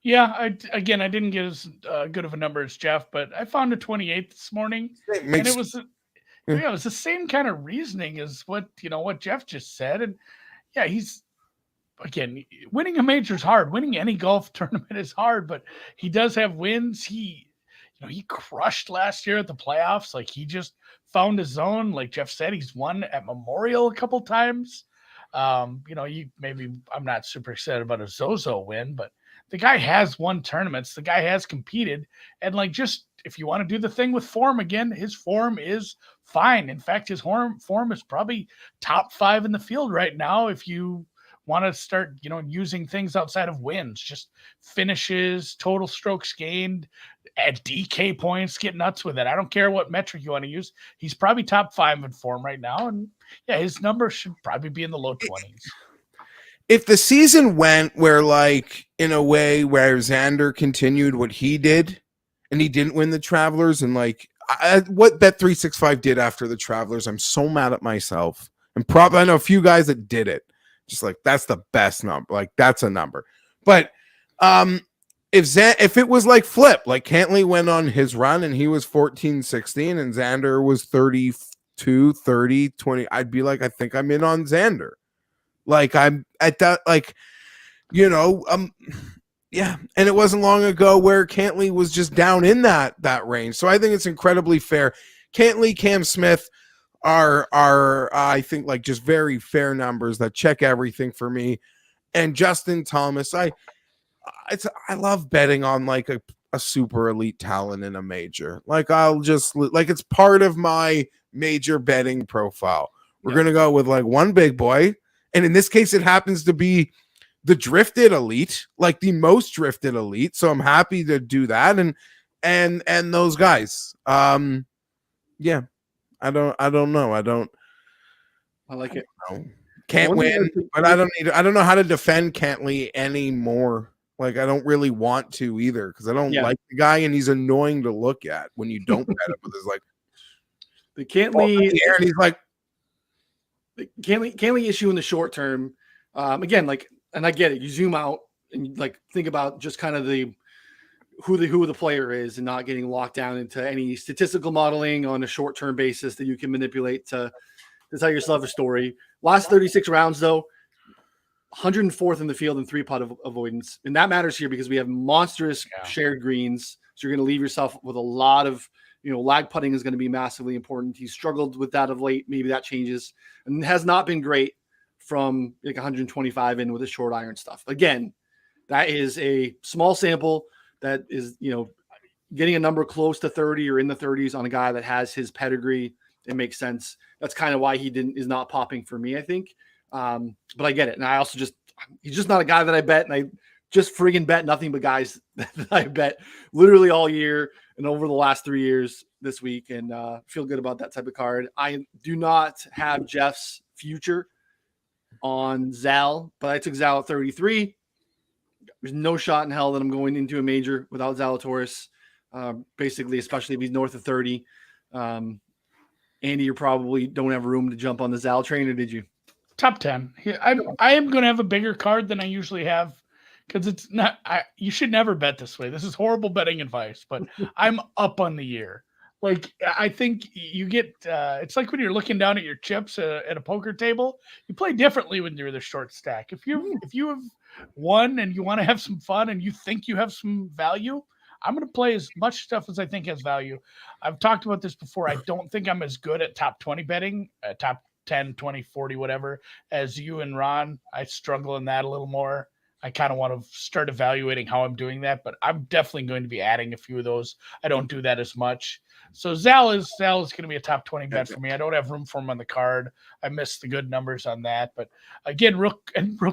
Yeah, I didn't get as good of a number as Geoff, but I found a 28 this morning, and it was it was the same kind of reasoning as what Geoff just said, and yeah, he's again winning a major is hard. Winning any golf tournament is hard, but he does have wins. He crushed last year at the playoffs. Like he just found his zone. Like Geoff said, he's won at Memorial a couple times. I'm not super excited about a Zozo win, but the guy has won tournaments. The guy has competed. And like, just if you want to do the thing with form again, his form is fine. In fact, his form is probably top 5 in the field right now. If you want to start, using things outside of wins, just finishes, total strokes gained, at DK points, get nuts with it. I don't care what metric you want to use. He's probably top 5 in form right now. And yeah, his numbers should probably be in the low 20s. If the season went where like in a way where Xander continued what he did and he didn't win the Travelers, and like what Bet365 did after the Travelers, I'm so mad at myself. And probably I know a few guys that did it. Just like that's the best number. Like that's a number. But if it was like flip, like Cantlay went on his run and he was 14, 16 and Xander was 32, 30, 20, I'd be like, I think I'm in on Xander. Like I'm at that, like, yeah. And it wasn't long ago where Cantlay was just down in that range. So I think it's incredibly fair. Cantlay, Cam Smith are I think like just very fair numbers that check everything for me. And Justin Thomas, I love betting on like a super elite talent in a major. Like I'll just like it's part of my major betting profile. We're gonna go with like one big boy, and in this case, it happens to be the drifted elite, like the most drifted elite. So I'm happy to do that, and those guys. Yeah, I don't know. I like it. Can't win, but I don't know how to defend Cantlay anymore. Like I don't really want to either because I don't like the guy and he's annoying to look at when you don't bet him. But there's like the Cantlay, and he's like the Cantlay issue in the short term. Again, like, and I get it. You zoom out and like think about just kind of who the player is and not getting locked down into any statistical modeling on a short term basis that you can manipulate to tell yourself a story. Last 36 rounds though. 104th in the field in 3-putt avoidance. And that matters here because we have monstrous shared greens. So you're going to leave yourself with a lot of, lag putting is going to be massively important. He struggled with that of late. Maybe that changes and has not been great from like 125 in with the short iron stuff. Again, that is a small sample that is, getting a number close to 30 or in the 30s on a guy that has his pedigree. It makes sense. That's kind of why is not popping for me, I think. But I get it. And I also he's just not a guy that I bet. And I just friggin' bet nothing but guys that I bet literally all year and over the last 3 years this week. And feel good about that type of card. I do not have Geoff's future on Zal, but I took Zal at 33. There's no shot in hell that I'm going into a major without Zalatoris. Basically, especially if he's north of 30. Andy, you probably don't have room to jump on the Zal train, or did you? Top 10. I am going to have a bigger card than I usually have because it's not. You should never bet this way. This is horrible betting advice, but I'm up on the year. Like, I think you get. It's like when you're looking down at your chips at a poker table. You play differently when you're the short stack. If you have won and you want to have some fun and you think you have some value, I'm going to play as much stuff as I think has value. I've talked about this before. I don't think I'm as good at top 20 betting, top 10, 20, 40, whatever, as you and Ron. I struggle in that a little more. I kind of want to start evaluating how I'm doing that, but I'm definitely going to be adding a few of those. I don't do that as much. So Zal is going to be a top 20 bet for me. I don't have room for him on the card. I missed the good numbers on that. But again, real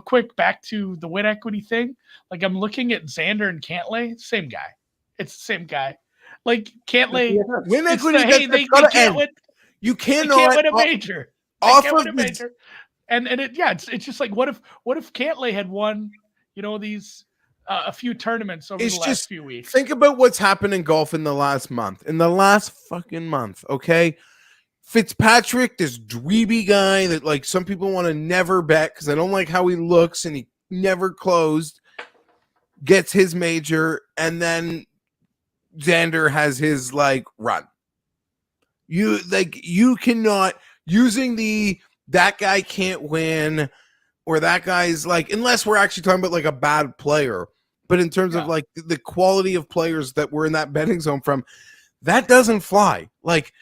quick, back to the win equity thing. Like, I'm looking at Xander and Cantlay, same guy. It's the same guy. Like, Cantlay, win equity. They can't win. You They cannot can't win a major. off Can't win of a major. And it's just like, what if Cantlay had won, these a few tournaments over the last few weeks? Think about what's happened in golf in the last month. In the last fucking month, okay? Fitzpatrick, this dweeby guy that, like, some people want to never bet because I don't like how he looks and he never closed, gets his major, and then Xander has his, like, run. You cannot, using that guy can't win, or that guy's, like, unless we're actually talking about, like, a bad player. But in terms of, like, the quality of players that we're in that betting zone from, that doesn't fly. Like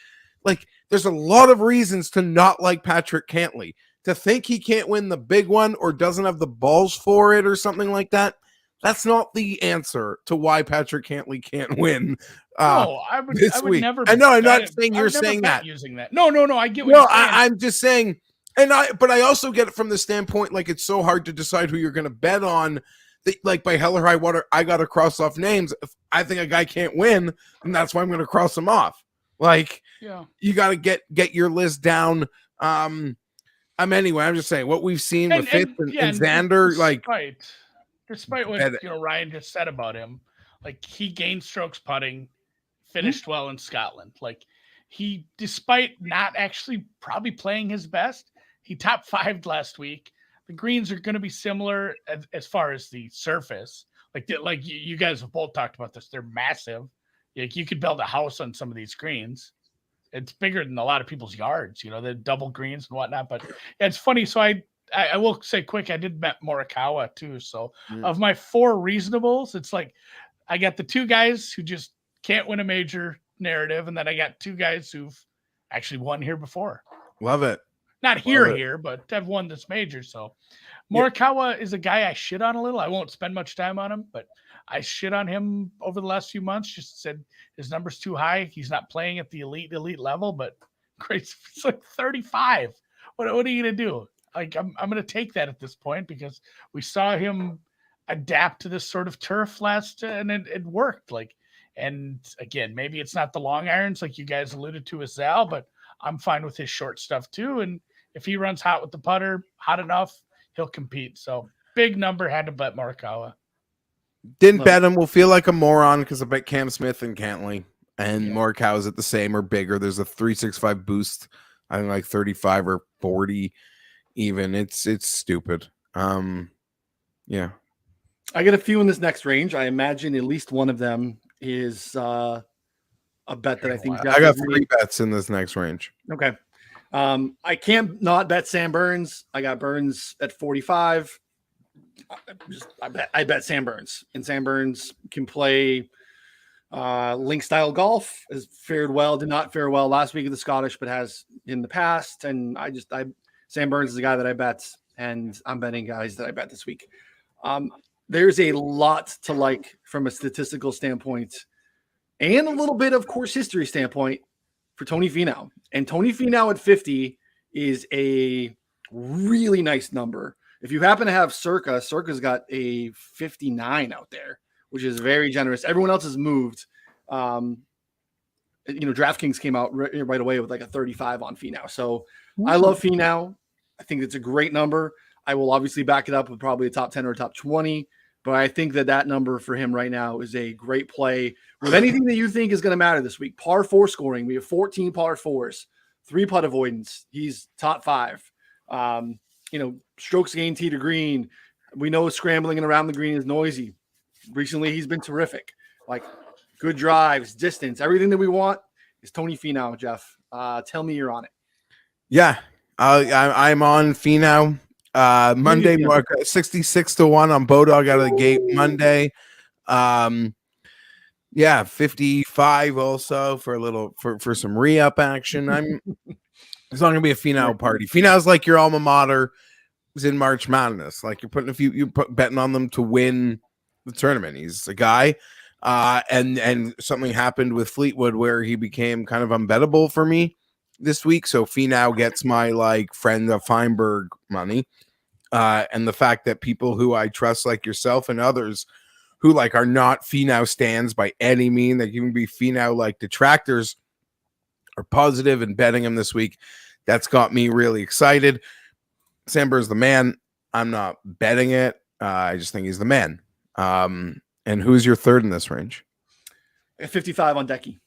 there's a lot of reasons to not like Patrick Cantlay. To think he can't win the big one or doesn't have the balls for it or something like that, that's not the answer to why Patrick Cantlay can't win. No, I would never. I know. I'm not saying you're saying that. Using that. No. I get what you're saying. I'm just saying, but I also get it from the standpoint, like, it's so hard to decide who you're going to bet on. Like, by hell or high water, I got to cross off names. If I think a guy can't win, then that's why I'm going to cross him off. Like, you got to get your list down. Anyway, I'm just saying what we've seen with Fitz and Xander, despite what Ryan just said about him, like, he gained strokes putting, finished well in Scotland. Like, he, despite not actually probably playing his best, he top 5'd last week. The greens are going to be similar as far as the surface. Like you guys have both talked about this. They're massive. Like, you could build a house on some of these greens. It's bigger than a lot of people's yards. The double greens and whatnot. But it's funny. So I will say quick, I did bet Morikawa too. So of my 4 reasonables, it's like I got the 2 guys who just can't win a major narrative, and then I got 2 guys who've actually won here before. Love it. Not here, but I've won this major. So Morikawa is a guy I shit on a little. I won't spend much time on him, but I shit on him over the last few months. Just said his number's too high. He's not playing at the elite level, but great. It's like 35. What are you going to do? Like, I'm going to take that at this point because we saw him adapt to this sort of turf and it worked. Like, and again, maybe it's not the long irons like you guys alluded to with Zal, but I'm fine with his short stuff too. And if he runs hot with the putter, hot enough, he'll compete. So big number, had to bet Morikawa. Didn't bet him. Will feel like a moron because I bet Cam Smith and Cantlay, and Morikawa's at the same or bigger. There's a 365 boost. I think like 35 or 40 even. It's stupid. Yeah. I get a few in this next range. I imagine at least one of them is a bet that I think I got 3 bets in this next range. Okay. I can't not bet Sam Burns. I got Burns at 45. I bet Sam Burns, and Sam Burns can play link style golf. Has fared well, did not fare well last week at the Scottish, but has in the past. And Sam Burns is the guy that I bet, and I'm betting guys that I bet this week. There's a lot to like from a statistical standpoint and a little bit of course history standpoint for Tony Finau. And Tony Finau at 50 is a really nice number. If you happen to have Circa's got a 59 out there, which is very generous. Everyone else has moved. DraftKings came out right away with like a 35 on Finau. So I love Finau. I think it's a great number. I will obviously back it up with probably a top 10 or a top 20. But I think that number for him right now is a great play with anything that you think is going to matter this week. Par 4 scoring. We have 14 par 4s, 3 putt avoidance. He's top 5. Strokes gained tee to green. We know scrambling and around the green is noisy. Recently, he's been terrific. Like good drives, distance, everything that we want is Tony Finau, Geoff. Tell me you're on it. Yeah, I'm on Finau. Monday, 66-1 on Bodog out of the gate Monday. 55 also for some re-up action. It's not gonna be a Finau party. Finau's like your alma mater is in March Madness. Like you're betting on them to win the tournament. He's a guy. And something happened with Fleetwood where he became kind of unbettable for me this week. So Finau gets my like friend of Feinberg money. And the fact that people who I trust, like yourself and others who like are not Finau stands by any mean, that can be Finau like detractors, are positive and betting him this week. That's got me really excited. Samber's the man. I'm not betting it. I just think he's the man. And who's your third in this range? 55 on Decky.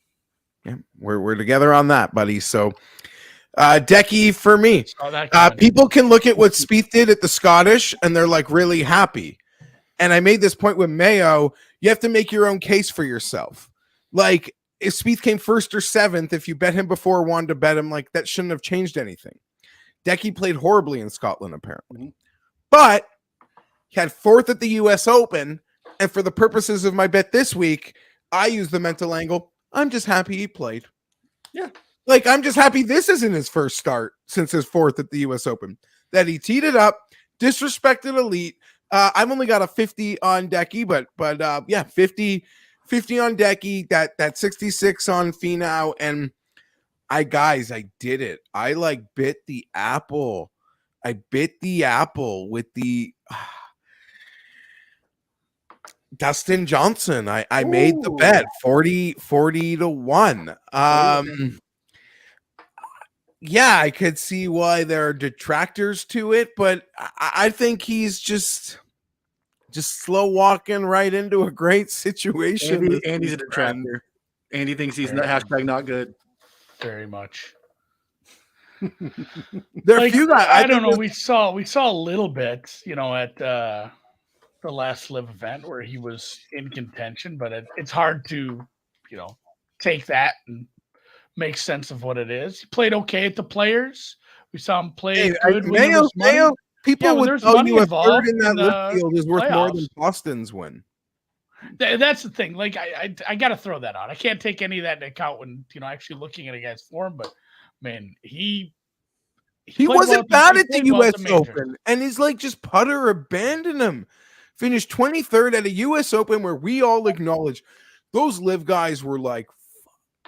Yeah, we're together on that, buddy. So Decky for me. People can look at what Spieth did at the Scottish and they're like really happy. And I made this point with Mayo. You have to make your own case for yourself. Like if Spieth came 1st or 7th, if you bet him before wanted to bet him, like that shouldn't have changed anything. Decky played horribly in Scotland, apparently. But he had 4th at the US Open. And for the purposes of my bet this week, I use the mental angle. I'm just happy he played. Yeah. Like, I'm just happy this isn't his first start since his 4th at the US Open. That he teed it up, disrespected Elite. I've only got a 50 on Decky, but 50 on Decky, that 66 on Finau. And I did it. I like bit the apple. I bit the apple with the Dustin Johnson. I made the bet 40-1. Yeah, I could see why there are detractors to it, but I think he's just slow walking right into a great situation. Andy's a detractor. Andy thinks he's not good. Very much. There are a few guys. I don't know. We saw a little bit, at the last live event where he was in contention, but it's hard to, take that and make sense of what it is. He played okay at the Players. We saw him play good. Mayo, people would tell you a third in that lift field is worth playoffs. More than Boston's win. That's the thing. Like I got to throw that out. I can't take any of that into account when actually looking at a guy's form. But man, he wasn't bad at the U.S. Open, and he's like just putter abandon him. Finished 23rd at a U.S. Open where we all acknowledge those live guys were like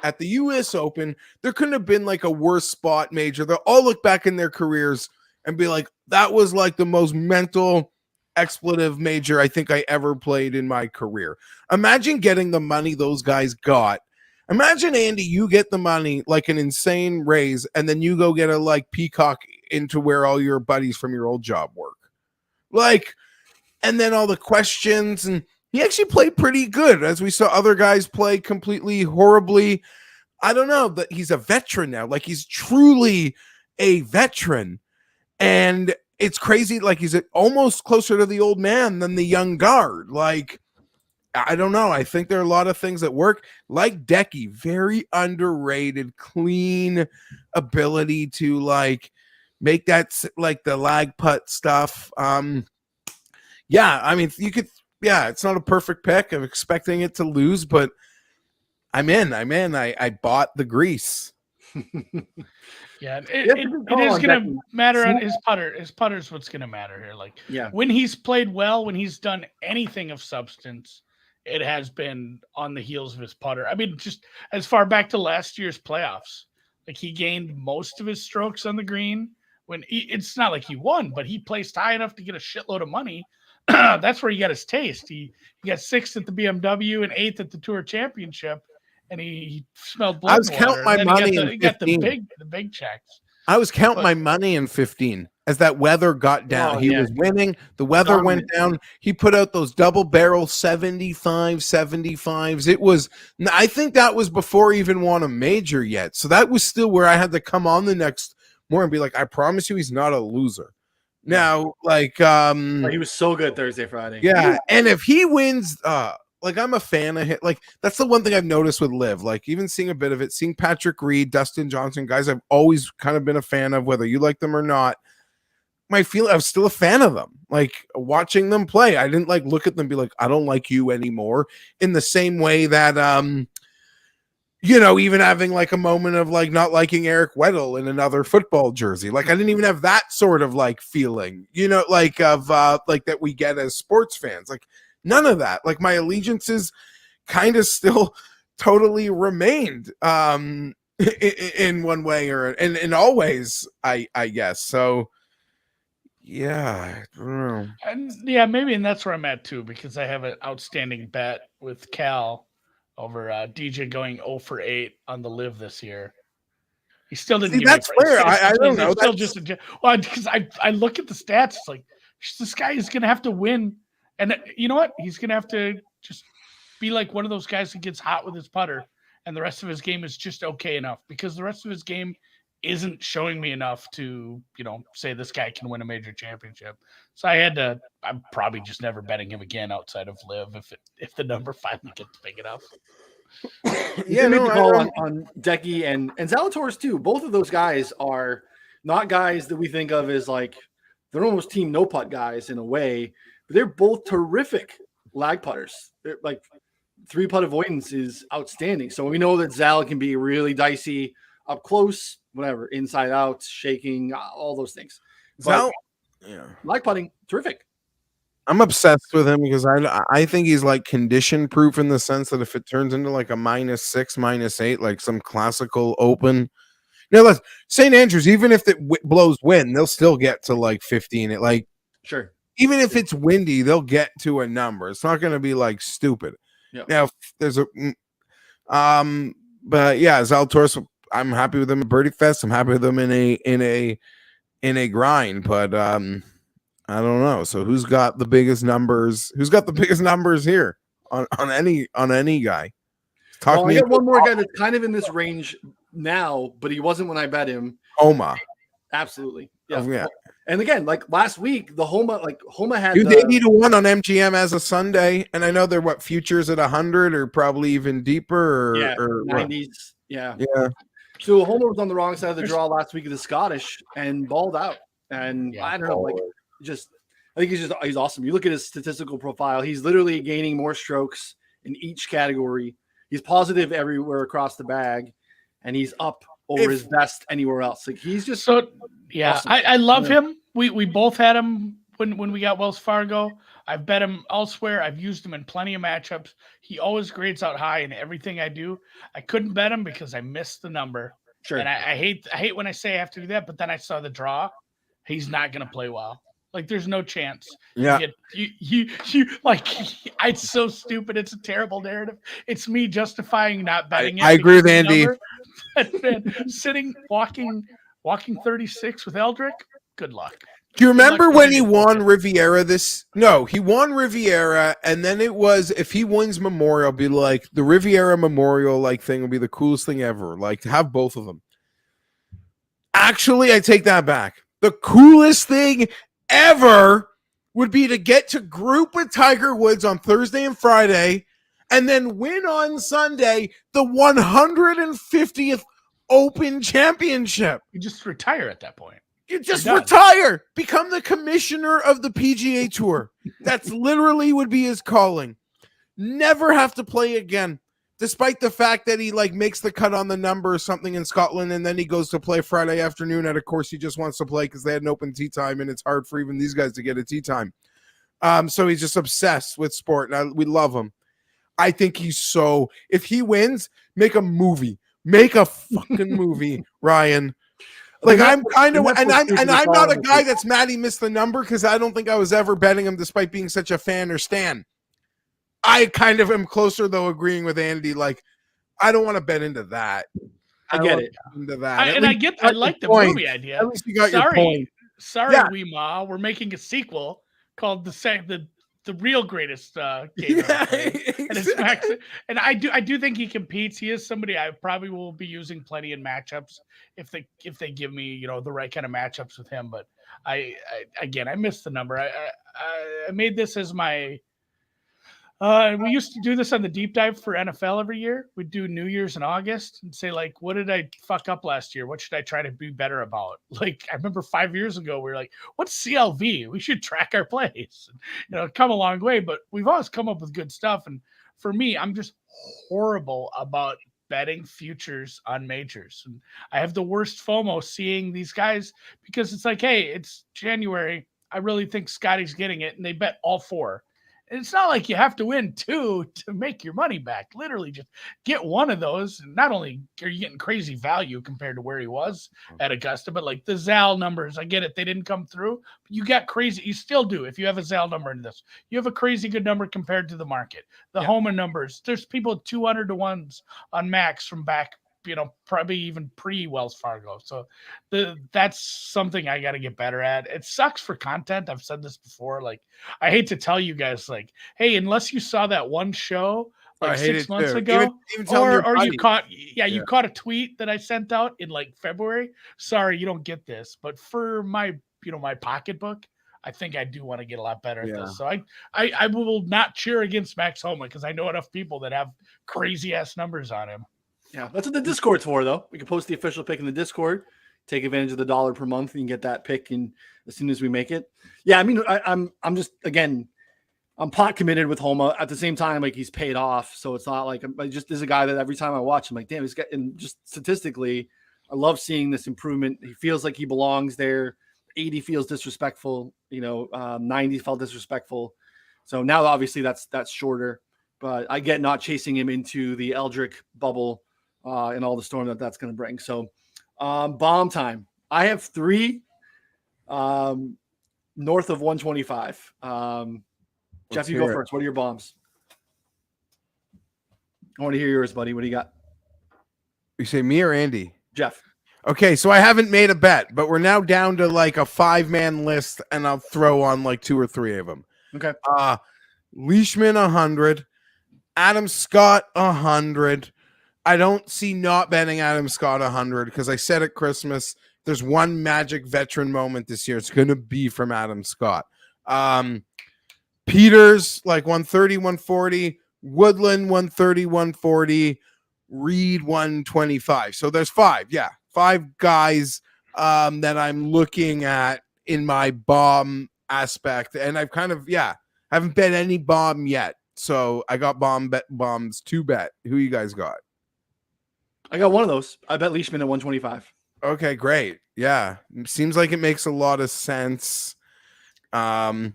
at the U.S. Open. There couldn't have been like a worse spot major. They'll all look back in their careers and be like, that was like the most mental expletive major I think I ever played in my career. Imagine getting the money those guys got. Imagine, Andy, you get the money, like an insane raise, and then you go get a like peacock into where all your buddies from your old job work. Like, and then all the questions, and he actually played pretty good as we saw other guys play completely horribly. I don't know, but he's a veteran now. Like he's truly a veteran. And it's crazy. Like he's almost closer to the old man than the young guard. Like, I don't know. I think there are a lot of things that work. Like Decky, very underrated, clean ability to like make that like the lag putt stuff. Yeah, I mean, you could. Yeah, it's not a perfect pick. I'm expecting it to lose, but I'm in. I bought the grease. Yeah, it is going to matter on his putter. His putter is what's going to matter here. Like, when he's played well, when he's done anything of substance, it has been on the heels of his putter. I mean, just as far back to last year's playoffs, like he gained most of his strokes on the green. It's not like he won, but he placed high enough to get a shitload of money. That's where he got his taste. He got 6th at the BMW and 8th at the Tour Championship, and he smelled blood. I was counting my money. He got the big checks. I was counting my money in 15, as that weather got down. Oh, He yeah. was winning. The weather went Dominant. down. He put out those double barrel 75s. It was, I think that was before he even won a major yet. So that was still where I had to come on the next morning and be like, I promise you he's not a loser. Now, like, He was so good Thursday, Friday. yeah, and if he wins, like I'm a fan of him. Like that's the one thing I've noticed with Liv. Like even seeing a bit of it, seeing Patrick Reed, Dustin Johnson, guys I've always kind of been a fan of, whether you like them or not. I'm still a fan of them. Like watching them play, I didn't like look at them and be like, I don't like you anymore. In the same way that even having like a moment of like not liking Eric Weddle in another football jersey. Like I didn't even have that sort of like feeling, like of like that we get as sports fans. Like none of that. Like my allegiances kind of still totally remained in one way or in always, I guess. So yeah, I don't know. And yeah, maybe, and that's where I'm at too, because I have an outstanding bet with Cal over DJ going 0 for 8 on the live this year. He still didn't. See, that's fair. I don't know. Still just because I look at the stats, it's like this guy is going to have to win, and you know what? He's going to have to just be like one of those guys who gets hot with his putter, and the rest of his game is just okay enough, because the rest of his game isn't showing me enough to say this guy can win a major championship. So I'm probably just never betting him again outside of live if the number finally gets big enough. Yeah, made the call on Decky and Zalatoris too. Both of those guys are not guys that we think of as like they're almost team no putt guys in a way, but they're both terrific lag putters. They're like 3-putt avoidance is outstanding. So we know that Zal can be really dicey up close, whatever, inside out, shaking, all those things. Zal, lag putting, terrific. I'm obsessed with him because I think he's like condition proof in the sense that if it turns into like a -6, -8, like some classical open. Now, St. Andrews, even if it blows wind, they'll still get to like 15. It like sure. Even if it's windy, they'll get to a number. It's not going to be like stupid. Yep. Now, if there's a but yeah, Zalatoris, I'm happy with him at Birdie Fest. I'm happy with him in a grind, but I don't know. So who's got the biggest numbers? Who's got the biggest numbers here on any guy? I got one more guy that's kind of in this range now, but he wasn't when I bet him. Homa. Absolutely. Yeah. Oh, yeah. And again, like last week, Homa had you 80-1 on MGM as a Sunday, and I know they're futures at 100 or probably even deeper or 90s. Yeah. Yeah. So Homa was on the wrong side of the draw last week of the Scottish and balled out. And I don't know, I think he's awesome. You look at his statistical profile, he's literally gaining more strokes in each category. He's positive everywhere across the bag, and he's up over his best anywhere else. Like he's just so yeah. Awesome. I love him. We both had him when we got Wells Fargo. I've bet him elsewhere. I've used him in plenty of matchups. He always grades out high in everything I do. I couldn't bet him because I missed the number. Sure. And I hate when I say I have to do that, but then I saw the draw. He's not going to play well. Like there's no chance. Yeah. You like it's so stupid. It's a terrible narrative. It's me justifying not betting it. I agree with Andy. Sitting walking 36 with Eldrick. Good luck. Do you remember when he won Riviera? He won Riviera, and then it was if he wins Memorial, be like the Riviera Memorial like thing will be the coolest thing ever. Like to have both of them. Actually, I take that back. The coolest thing ever would be to get to group with Tiger Woods on Thursday and Friday, and then win on Sunday the 150th Open Championship. You just retire at that point. You just retire, become the commissioner of the PGA Tour. That's literally would be his calling. Never have to play again, despite the fact that he like makes the cut on the number or something in Scotland, and then he goes to play Friday afternoon at a course he just wants to play because they had an open tee time, and it's hard for even these guys to get a tee time. So he's just obsessed with sport, and we love him. I think if he wins, make a movie. Make a fucking movie, Ryan. Like I'm kind of, and I'm not a guy that's mad he missed the number because I don't think I was ever betting him despite being such a fan or stan. I kind of am closer though, agreeing with Andy. Like I don't want to bet into that. I get it. Into that. I like the movie idea. At least you got your point. Sorry, Yeah. Weema, we're making a sequel called the real greatest game ever played. And it's Max. And I do think he competes. He is somebody I probably will be using plenty in matchups if they give me the right kind of matchups with him. But I missed the number. I made this as my. We used to do this on the deep dive for NFL every year. We'd do New Year's in August and say, like, what did I fuck up last year? What should I try to be better about? Like, I remember 5 years ago, we were like, what's CLV? We should track our plays. Come a long way, but we've always come up with good stuff. And for me, I'm just horrible about betting futures on majors. And I have the worst FOMO seeing these guys because it's like, hey, it's January. I really think Scotty's getting it. And they bet all 4. It's not like you have to win 2 to make your money back. Literally just get one of those. And not only are you getting crazy value compared to where he was at Augusta, but like the Zal numbers, I get it. They didn't come through. But you got crazy. You still do. If you have a Zal number in this, you have a crazy good number compared to the market. The Homa numbers, there's people 200 to 1s on Max from back, probably even pre-Wells Fargo. So that's something I got to get better at. It sucks for content. I've said this before. Like, I hate to tell you guys, like, hey, unless you saw that one show like 6 months ago, or you caught a tweet that I sent out in like February. Sorry, you don't get this. But for my my pocketbook, I think I do want to get a lot better at this. So I will not cheer against Max Homa because I know enough people that have crazy ass numbers on him. Yeah, that's what the Discord's for, though. We can post the official pick in the Discord, take advantage of the $1 per month, and get that pick in as soon as we make it. Yeah, I mean, I'm just, again, I'm pot committed with Homa. At the same time, like, he's paid off, so it's not like there's a guy that every time I watch, I'm like, damn, he's got. And just statistically, I love seeing this improvement. He feels like he belongs there. 80 feels disrespectful. 90 felt disrespectful. So now, obviously, that's shorter. But I get not chasing him into the Eldrick bubble. And all the storm that's going to bring. So bomb time. I have 3 north of 125. Geoff, you go first. What are your bombs? I want to hear yours, buddy. What do you got? You say me or Andy? Geoff. Okay, so I haven't made a bet, but we're now down to like a 5-man list, and I'll throw on like 2 or 3 of them. Okay. Leishman 100, Adam Scott 100. I don't see not betting Adam Scott 100 because I said at Christmas there's one magic veteran moment this year. It's going to be from Adam Scott. Peters like 130, 140, Woodland 130, 140, Reed 125. So there's 5. Yeah, 5 guys that I'm looking at in my bomb aspect, and I've kind of haven't bet any bomb yet. So I got bombs to bet. Who you guys got? I got one of those. I bet Leishman at 125. Okay, great. Yeah. Seems like it makes a lot of sense. Even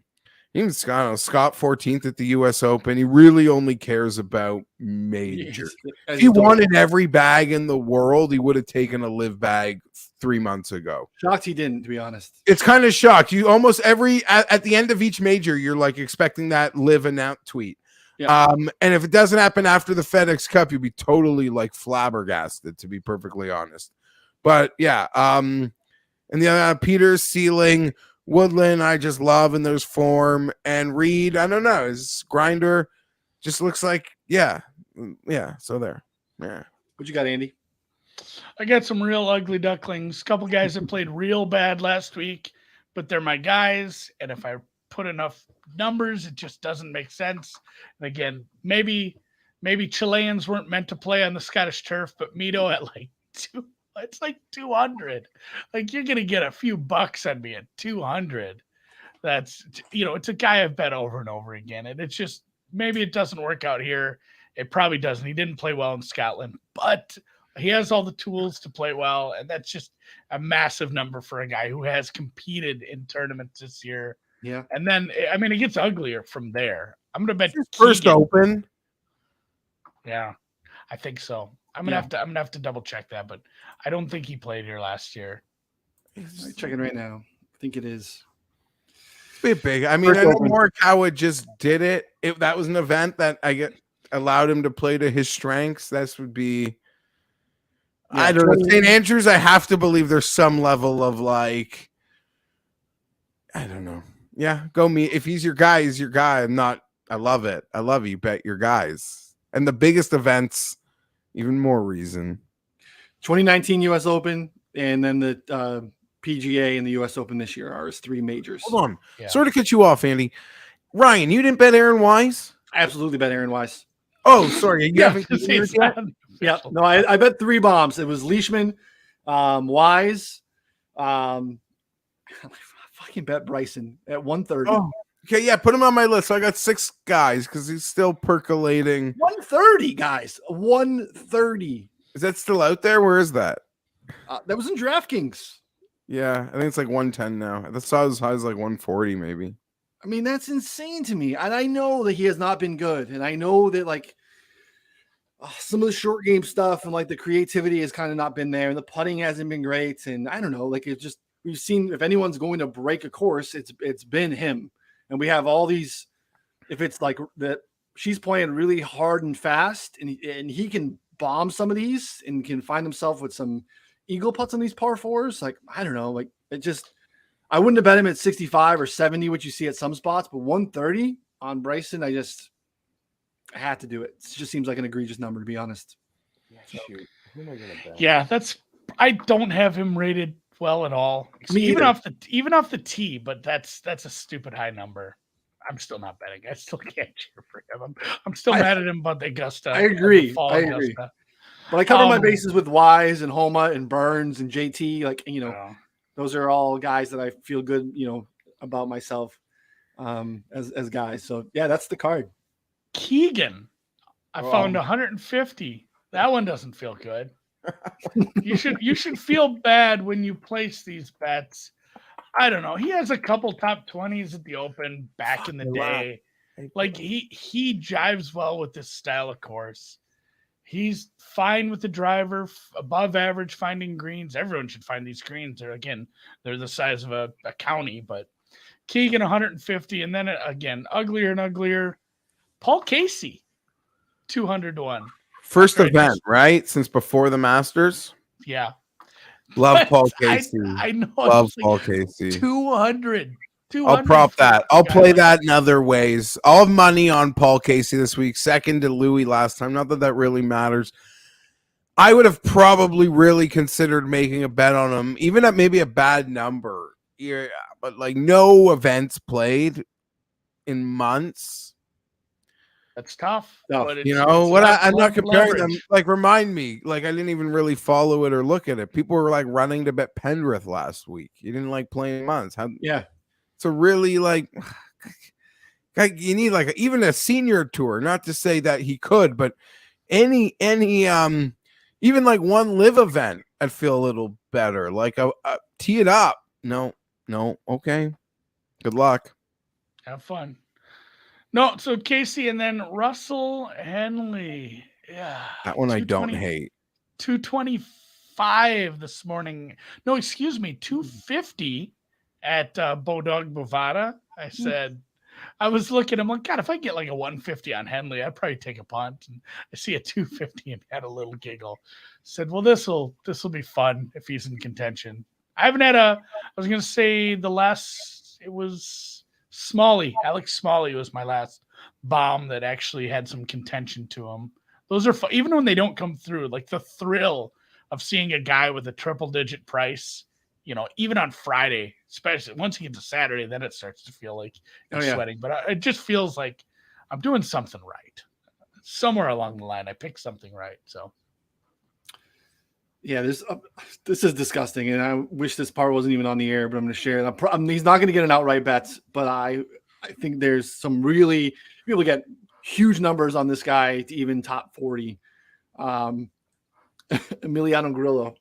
Scott 14th at the US Open. He really only cares about majors. If he wanted every bag in the world, he would have taken a live bag 3 months ago. Shocked he didn't, to be honest. It's kind of shocked. You almost at the end of each major, you're like expecting that live announce tweet. Yeah. And if it doesn't happen after the FedEx Cup, you'd be totally like flabbergasted, to be perfectly honest. But yeah, and the other Peters, Ceiling, Woodland, I just love in those form, and Reed, I don't know, his grinder just looks like yeah. So there, yeah. What you got, Andy? I got some real ugly ducklings. A couple guys that played real bad last week, but they're my guys, and if I put enough numbers, it just doesn't make sense. And again, maybe Chileans weren't meant to play on the Scottish turf, but Mito at like 2, it's like 200. Like, you're gonna get a few bucks on me at 200. That's it's a guy I've bet over and over again, and it's just maybe it doesn't work out here. It probably doesn't. He didn't play well in Scotland, but he has all the tools to play well, and that's just a massive number for a guy who has competed in tournaments this year. Yeah. And then, I mean, it gets uglier from there. I'm going to bet first Open. Yeah, I think so. I'm going to have to double check that, but I don't think he played here last year. I'm checking right now. I think it is. It's big. I mean, I know Morikawa just did it. If that was an event that allowed him to play to his strengths, this would be. Yeah, I don't know. St. Andrews, I have to believe there's some level of like I don't know. Yeah, go me. If he's your guy, he's your guy. I'm not. I love it. I love you. Bet your guys. And the biggest events, even more reason. 2019 U.S. Open, and then the PGA and the U.S. Open this year are his 3 majors. Hold on. Yeah. Sort of cut you off, Andy. Ryan, you didn't bet Aaron Wise? I absolutely bet Aaron Wise. Oh, sorry. You haven't yet? Yeah. No, I bet 3 bombs. It was Leishman, Wise, fucking bet Bryson at 130. Oh, okay, yeah, put him on my list. So I got 6 guys because he's still percolating. 130, guys. 130. Is that still out there? Where is that? That was in DraftKings. Yeah, I think it's like 110 now. I saw as high as like 140, maybe. I mean, that's insane to me. And I know that he has not been good. And I know that, like, some of the short game stuff and, like, the creativity has kind of not been there. And the putting hasn't been great. And I don't know. Like, it's just, we've seen if anyone's going to break a course, it's been him. And we have all these, if it's like that, she's playing really hard and fast. And he can bomb some of these and can find himself with some eagle putts on these par 4s. Like, I don't know. Like, it just, I wouldn't have bet him at 65 or 70, which you see at some spots, but 130 on Bryson, I had to do it. It just seems like an egregious number, to be honest. Yeah, shoot. Who am I gonna bet? Yeah, I don't have him rated well at all. Even off the tee, but that's a stupid high number. I'm still not betting. I still can't cheer for him. I'm still mad at him about the Augusta. I agree. But I cover my bases with Wise and Homa and Burns and JT. Like, those are all guys that I feel good, about myself as guys. So yeah, that's the card. Keegan, I found 150. That one doesn't feel good. You should feel bad when you place these bets. I don't know. He has a couple top 20s at the Open back in the day. Like he jives well with this style of course. He's fine with the driver, above average finding greens. Everyone should find these greens. They're the size of a county, but Keegan 150. And then again, uglier and uglier. Paul Casey, 200-1. First event, right? Since before the Masters? Yeah. Love Paul Casey. I know. Love Paul Casey. 200. I'll prop that. I'll play that in other ways. I'll have money on Paul Casey this week. Second to Louis last time. Not that really matters. I would have probably really considered making a bet on him, even at maybe a bad number. Yeah, but like no events played in months. That's tough. No. But I'm not comparing them. Like, remind me. Like, I didn't even really follow it or look at it. People were like running to bet Penrith last week. You didn't like playing months. Yeah. So really, like, you need like even a senior tour. Not to say that he could, but any even like one live event, I'd feel a little better. Like tee it up. No. Okay. Good luck. Have fun. No, so Casey and then Russell Henley. Yeah. That one I don't hate. 225 this morning. No, excuse me, 250 at Bodog Bovada. I was looking, I'm like, God, if I get like a 150 on Henley, I'd probably take a punt. And I see a 250 and had a little giggle. Said, well, this will be fun if he's in contention. I haven't had I was going to say it was Smalley. Alex Smalley was my last bomb that actually had some contention to him. Those are fun. Even when they don't come through, like the thrill of seeing a guy with a triple-digit price, even on Friday, especially once you get to Saturday, then it starts to feel like you're sweating. But it just feels like I'm doing something right. Somewhere along the line, I picked something right. So. Yeah, this is disgusting, and I wish this part wasn't even on the air, but I'm going to share it. He's not going to get an outright bet, but I think there's some really people get huge numbers on this guy to even top 40. Emiliano Grillo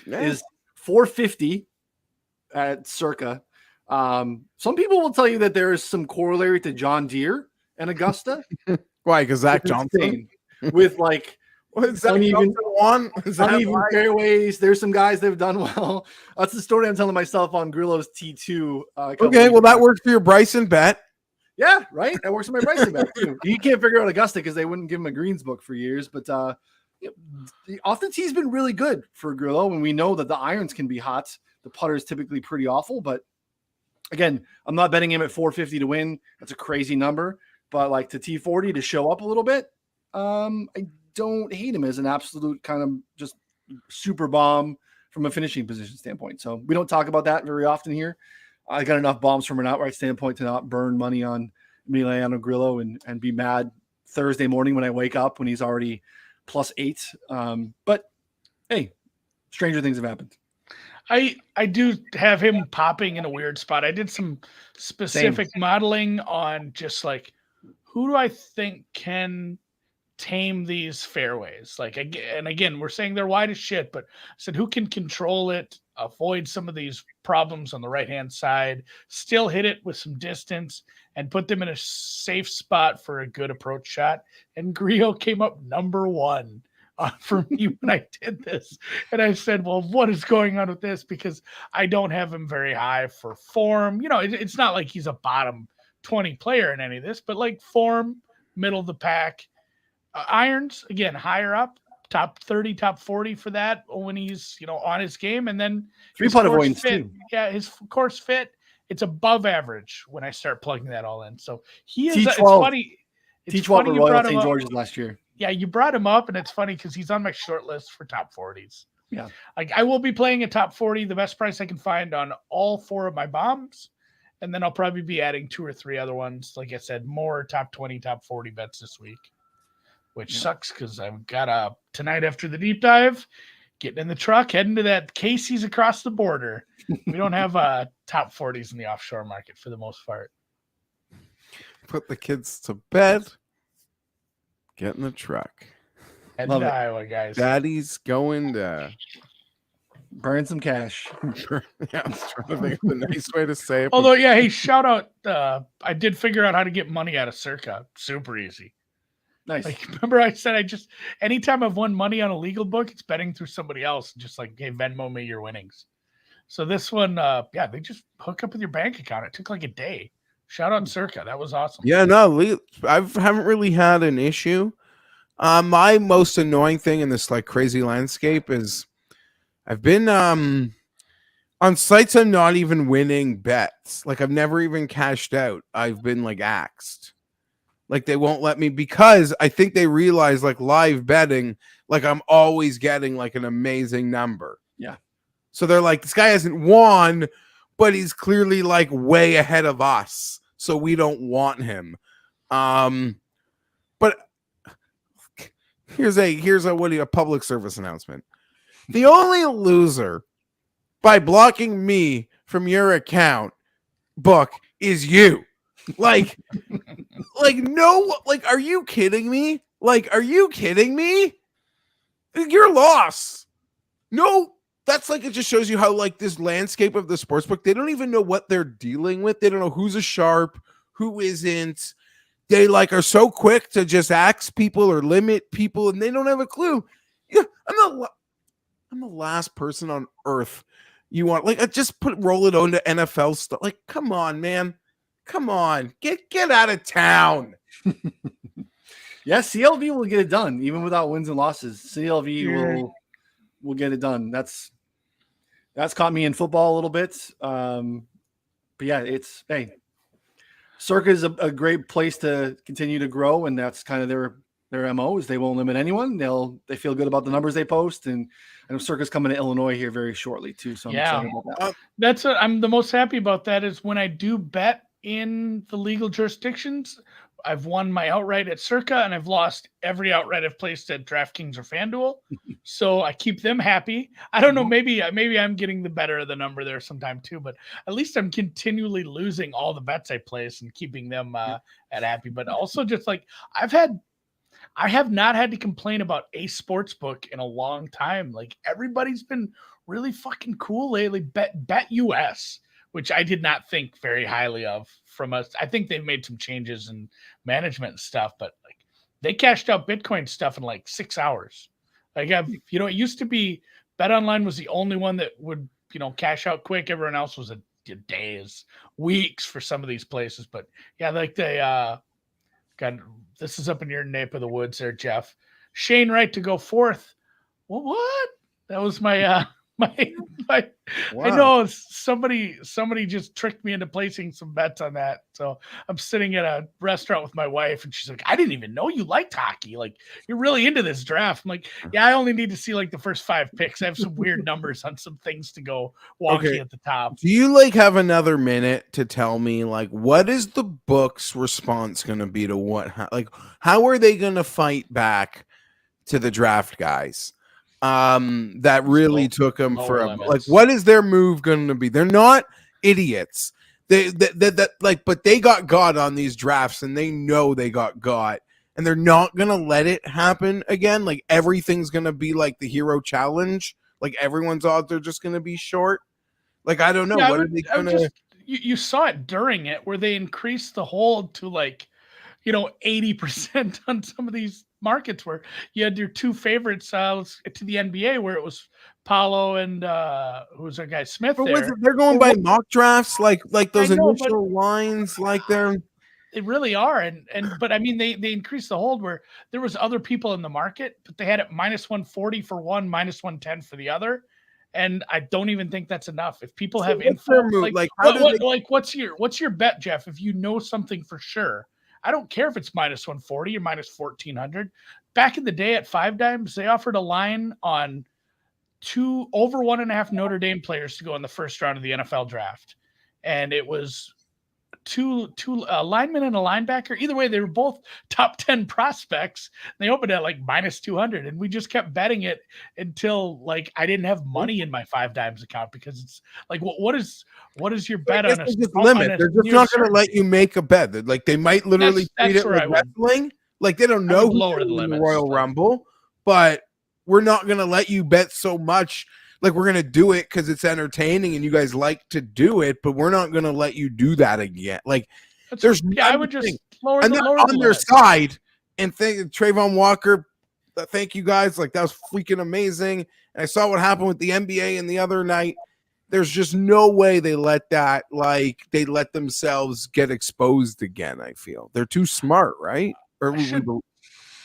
is 450 at circa. Some people will tell you that there is some corollary to John Deere and Augusta. Why? Because Zach Johnson with like. Is that uneven fairways. There's some guys that have done well. That's the story I'm telling myself on Grillo's T2. Okay, well, that works for your Bryson bet. Yeah, right. That works for my Bryson bet too. He can't figure out Augusta because they wouldn't give him a greens book for years. But off the tee's been really good for Grillo, and we know that the irons can be hot. The putter is typically pretty awful, but again, I'm not betting him at 450 to win. That's a crazy number. But like to T40 to show up a little bit, I don't hate him as an absolute kind of just super bomb from a finishing position standpoint. So we don't talk about that very often here. I got enough bombs from an outright standpoint to not burn money on Emiliano Grillo and be mad Thursday morning when I wake up when he's already +8. But hey, stranger things have happened. I do have him popping in a weird spot. I did some specific modeling on just like, who do I think can tame these fairways? Like, and again, we're saying they're wide as shit, but I said, who can control it, avoid some of these problems on the right-hand side, still hit it with some distance, and put them in a safe spot for a good approach shot. And Grillo came up number 1 for me when I did this. And I said, well, what is going on with this? Because I don't have him very high for form. You know, it's not like he's a bottom 20 player in any of this, but like form, middle of the pack. Irons, again, higher up, top 30, top 40 for that when he's, you know, on his game. And then 3-putt avoidance too. Yeah, his course fit, it's above average when I start plugging that all in. So he is, T12. it's funny. T12 at Royal St. George's last year. Yeah, you brought him up, and it's funny because he's on my short list for top 40s. Yeah. Like, I will be playing a top 40, the best price I can find on all 4 of my bombs. And then I'll probably be adding 2 or 3 other ones. Like I said, more top 20, top 40 bets this week, which sucks because I've got tonight after the deep dive, getting in the truck, heading to that Casey's across the border. We don't have top 40s in the offshore market for the most part. Put the kids to bed. Get in the truck. Heading to Iowa, guys. Daddy's going to burn some cash. Yeah, I was trying to think of the nice way to say it. Although, yeah, hey, shout out. I did figure out how to get money out of Circa. Super easy. Nice. Like, remember I said anytime I've won money on a legal book, it's betting through somebody else. Just like, hey, Venmo me your winnings. So this one, they just hook up with your bank account. It took like a day. Shout out Circa. That was awesome. Yeah, no, I haven't really had an issue. My most annoying thing in this like crazy landscape is I've been on sites I'm not even winning bets. Like I've never even cashed out. I've been like axed. Like they won't let me because I think they realize like live betting, like I'm always getting like an amazing number. Yeah. So they're like, this guy hasn't won, but he's clearly like way ahead of us. So we don't want him. But here's a public service announcement. The only loser by blocking me from your account book is you. Like, no, like, are you kidding me? Like, are you kidding me? Your loss. No, that's like, it just shows you how like this landscape of the sportsbook, they don't even know what they're dealing with. They don't know who's a sharp, who isn't. They like are so quick to just axe people or limit people, and they don't have a clue. Yeah, I'm the last person on earth you want. Like, just roll it on to NFL stuff. Like, come on, man. Come on. Get out of town. Yeah, CLV will get it done, even without wins and losses. CLV will get it done. That's caught me in football a little bit. But yeah, Circa is a great place to continue to grow, and that's kind of their MO is they won't limit anyone. They feel good about the numbers they post, and I know Circa's coming to Illinois here very shortly too. So I'm excited about that. That's what I'm the most happy about. That is when I do bet in the legal jurisdictions. I've won my outright at Circa, and I've lost every outright I've placed at DraftKings or FanDuel. So I keep them happy. I don't know. Maybe I'm getting the better of the number there sometime too, but at least I'm continually losing all the bets I place and keeping them at happy. But also just like I have not had to complain about a sports book in a long time. Like everybody's been really fucking cool lately. Bet US, which I did not think very highly of from us. I think they've made some changes in management and stuff, but like they cashed out Bitcoin stuff in like 6 hours. Like it used to be BetOnline was the only one that would, cash out quick. Everyone else was a days, weeks for some of these places. But yeah, like they got, this is up in your nape of the woods there, Geoff. Shane Wright to go fourth. Well, what? That was my My, I Wow. know somebody just tricked me into placing some bets on that. So I'm sitting at a restaurant with my wife, and she's like, "I didn't even know you liked hockey. Like, you're really into this draft." I'm like, "Yeah, I only need to see like the first 5 picks. I have some weird numbers on some things to go wonky Okay. at the top." Do you like have another minute to tell me like what is the book's response going to be to what like how are they going to fight back to the draft guys that really took them lower for a, limits. like what is their move going to be? They're not idiots. They like but they got on these drafts and they know they got and they're not going to let it happen again. Like everything's going to be like the hero challenge. Like everyone's odds are just going to be short. Like, I don't know. Yeah, What are they going to... You saw it during it where they increased the hold to like, 80% on some of these markets where you had your 2 favorites to the NBA where it was Paulo and who was our guy Smith But there. they're going by mock drafts, like those I know, initial lines, like they're... They really are. But I mean, they increased the hold where there was other people in the market, but they had it minus 140 for one, minus 110 for the other. And I don't even think that's enough. If people have info, what's your bet, Geoff? If you know something for sure, I don't care if it's minus 140 or minus 1400. Back in the day at 5 Dimes, they offered a line on 2 over 1.5 Notre Dame players to go in the first round of the NFL draft, and it was two linemen and a linebacker. Either way, they were both top 10 prospects. They opened at like minus 200, and we just kept betting it until like I didn't have money in my 5 Dimes account because it's like, what is your bet on a limit? They're just not going to let you make a bet. Like they might literally treat it like wrestling. Like they don't know lower the limits, Royal Rumble, but we're not going to let you bet so much. Like we're gonna do it because it's entertaining and you guys like to do it, but we're not gonna let you do that again. Like I would just lower on their side and think Trayvon Walker. Thank you guys. Like that was freaking amazing. And I saw what happened with the NBA and the other night. There's just no way they let that they let themselves get exposed again. I feel they're too smart, right? Or we should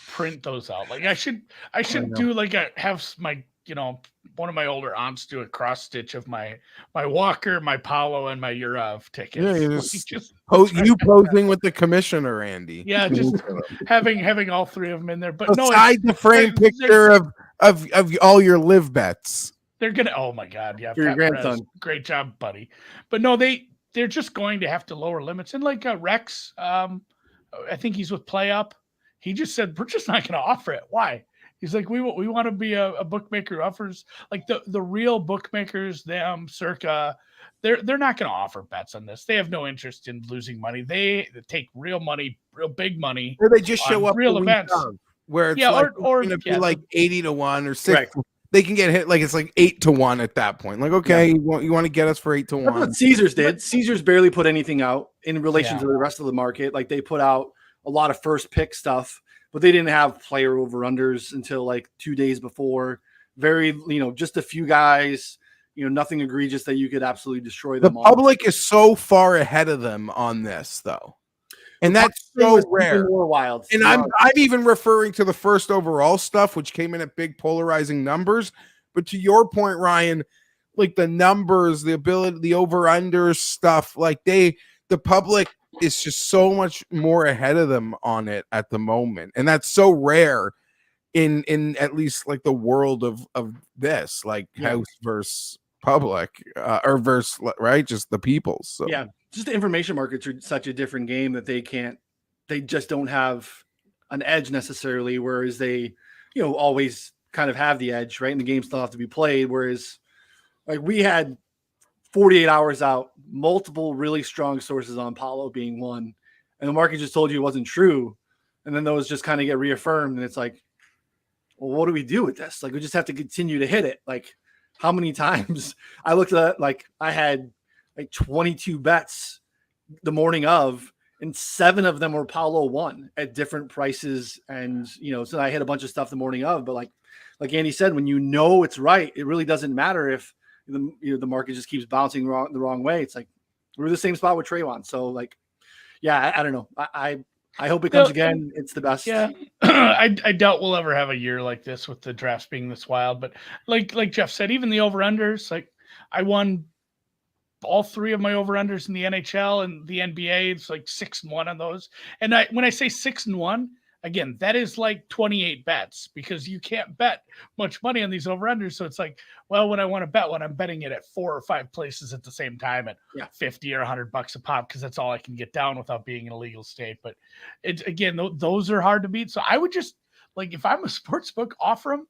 print those out. Like I should do have my one of my older aunts do a cross stitch of my Walker, my Paulo, and my Urov tickets. Yeah, you posing with the commissioner, Andy. Yeah, just having all 3 of them in there. But beside the frame picture of all your live bets. They're gonna. Oh my God! Yeah, for your grandson. Great job, buddy. But no, they're just going to have to lower limits. And like Rex, I think he's with Play Up. He just said we're just not going to offer it. Why? He's like, we want to be a bookmaker who offers like the real bookmakers, them circa. They're not going to offer bets on this. They have no interest in losing money. They take real money, real big money. Or they just show up real events where it's going to be like 80 to 1 or 6. Right. They can get hit like it's like 8 to 1 at that point. Like, okay, you want to get us for 8 to 1. That's what Caesars did. Caesars barely put anything out in relation to the rest of the market. Like they put out a lot of first pick stuff, but they didn't have player over-unders until like 2 days before. Very, just a few guys, nothing egregious that you could absolutely destroy them. The public is so far ahead of them on this, though. And that's so rare. More wild. And I'm even referring to the first overall stuff, which came in at big polarizing numbers. But to your point, Ryan, like the numbers, the ability, the over-under stuff, like the public is just so much more ahead of them on it at the moment. And that's so rare in at least like the world of this, like house versus public or versus, right? Just the people. So yeah, just the information markets are such a different game that they just don't have an edge necessarily. Whereas they, always kind of have the edge, right? And the game still have to be played. Whereas like we had 48 hours out, multiple really strong sources on Paulo being one, and the market just told you it wasn't true. And then those just kind of get reaffirmed. And it's like, well, what do we do with this? Like, we just have to continue to hit it. Like, how many times I looked at, like, I had like 22 bets the morning of, and 7 of them were Paulo one at different prices. And, so I hit a bunch of stuff the morning of, but like Andy said, when it's right, it really doesn't matter if the market just keeps bouncing the wrong way. It's like, we're in the same spot with Trayvon. So like, yeah, I don't know. I hope it comes again. It's the best. Yeah, I doubt we'll ever have a year like this with the drafts being this wild. But like Geoff said, even the over-unders, like I won all 3 of my over-unders in the NHL and the NBA. It's like 6-1 on those. And when I say 6-1, again, that is like 28 bets because you can't bet much money on these over-unders. So it's like, well, when I want to bet one, I'm betting it at 4 or 5 places at the same time at $50 or $100 a pop because that's all I can get down without being in a legal state. But it's again, those are hard to beat. So I would just like, if I'm a sports book, offer them,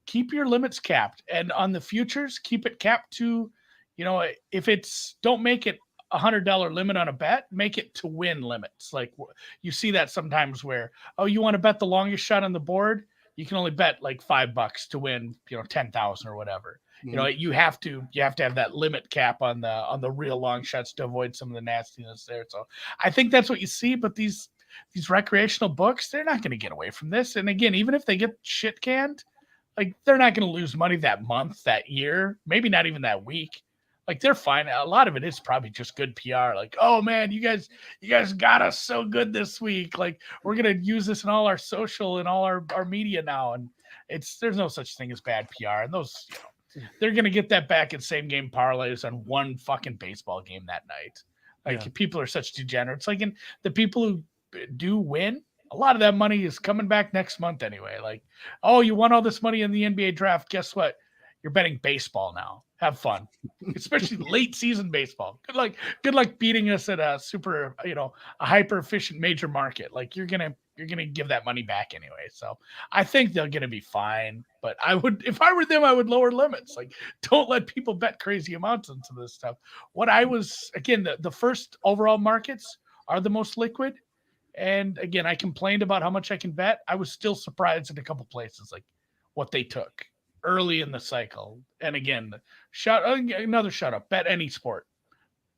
keep your limits capped, and on the futures, keep it capped to, if it's, don't make it $100 limit on a bet, make it to win limits. Like you see that sometimes where, oh, you want to bet the longest shot on the board, you can only bet like $5 to win, 10,000 or whatever. Mm-hmm. You have to have that limit cap on the real long shots to avoid some of the nastiness there. So I think that's what you see, but these recreational books, they're not going to get away from this. And again, even if they get shit canned, like they're not going to lose money that month, that year, maybe not even that week. Like they're fine. A lot of it is probably just good PR. Like, oh man, you guys got us so good this week. Like we're gonna use this in all our social and all our media now. And there's no such thing as bad PR. And those, they're gonna get that back in same game parlays on one fucking baseball game that night. Like people are such degenerates. Like, and the people who do win, a lot of that money is coming back next month anyway. Like, oh, you won all this money in the NBA draft. Guess what? You're betting baseball now. Have fun, especially late season baseball. Good luck beating us at a super, a hyper efficient major market. Like you're gonna give that money back anyway. So I think they're gonna be fine. But if I were them, I would lower limits. Like don't let people bet crazy amounts into this stuff. The first overall markets are the most liquid. And again, I complained about how much I can bet. I was still surprised in a couple places, like what they took early in the cycle. And again, another shout out, Bet Any Sport.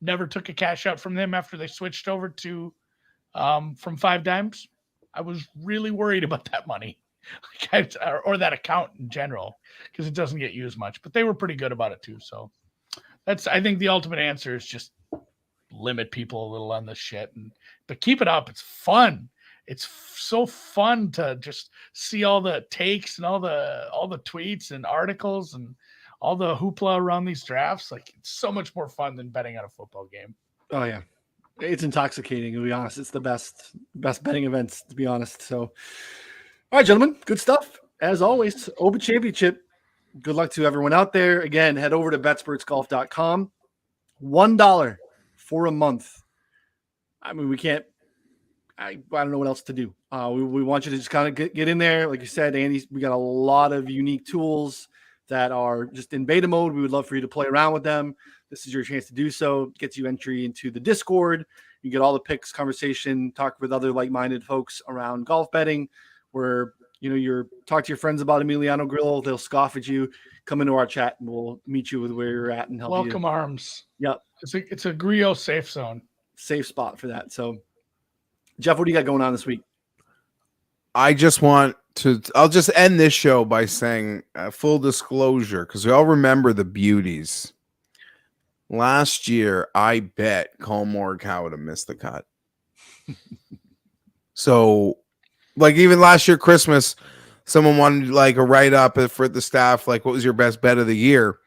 Never took a cash out from them after they switched over to from 5 Dimes. I was really worried about that money or that account in general because it doesn't get used much, but they were pretty good about it too. So I think the ultimate answer is just limit people a little on this shit, but keep it up. It's fun. It's so fun to just see all the takes and all the tweets and articles and all the hoopla around these drafts. Like it's so much more fun than betting on a football game. Oh yeah. It's intoxicating, to be honest. It's the best betting events, to be honest. So, all right, gentlemen, good stuff. As always, Open Championship. Good luck to everyone out there. Again, head over to betspertsgolf.com. $1 for a month. I mean, I don't know what else to do. We want you to just kind of get in there. Like you said, Andy, we got a lot of unique tools that are just in beta mode. We would love for you to play around with them. This is your chance to do so. Gets you entry into the Discord. You get all the picks, conversation, talk with other like-minded folks around golf betting where, you're talk to your friends about Emiliano Grillo. They'll scoff at you. Come into our chat and we'll meet you with where you're at and help you. Welcome arms. Yep. It's a Grillo safe zone. Safe spot for that. So, Geoff, what do you got going on this week? I'll just end this show by saying full disclosure, because we all remember the beauties. Last year, I bet Colin Morikawa to miss the cut. So, like even last year, Christmas, someone wanted like a write-up for the staff, like what was your best bet of the year?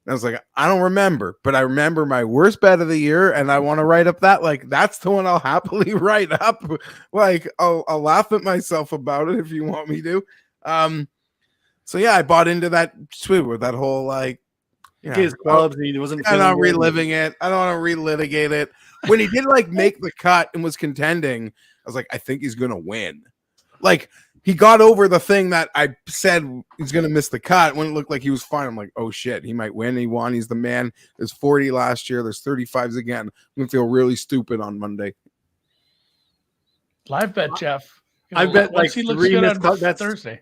And I was like, I don't remember, but I remember my worst bet of the year, and I want to write up that. Like, that's the one I'll happily write up. Like, I'll laugh at myself about it if you want me to. So yeah, I bought into that tweet with that whole like, his clubs. He wasn't. I'm not reliving it. I don't want to relitigate it. When he did like make the cut and was contending, I was like, I think he's gonna win. Like. He got over the thing that I said he's going to miss the cut when it looked like he was fine. I'm like, oh, shit, he might win. He won. He's the man. There's 40 last year. There's 35s again. I'm going to feel really stupid on Monday. Live bet, Geoff. I bet like 3 missed cuts. That's Thursday.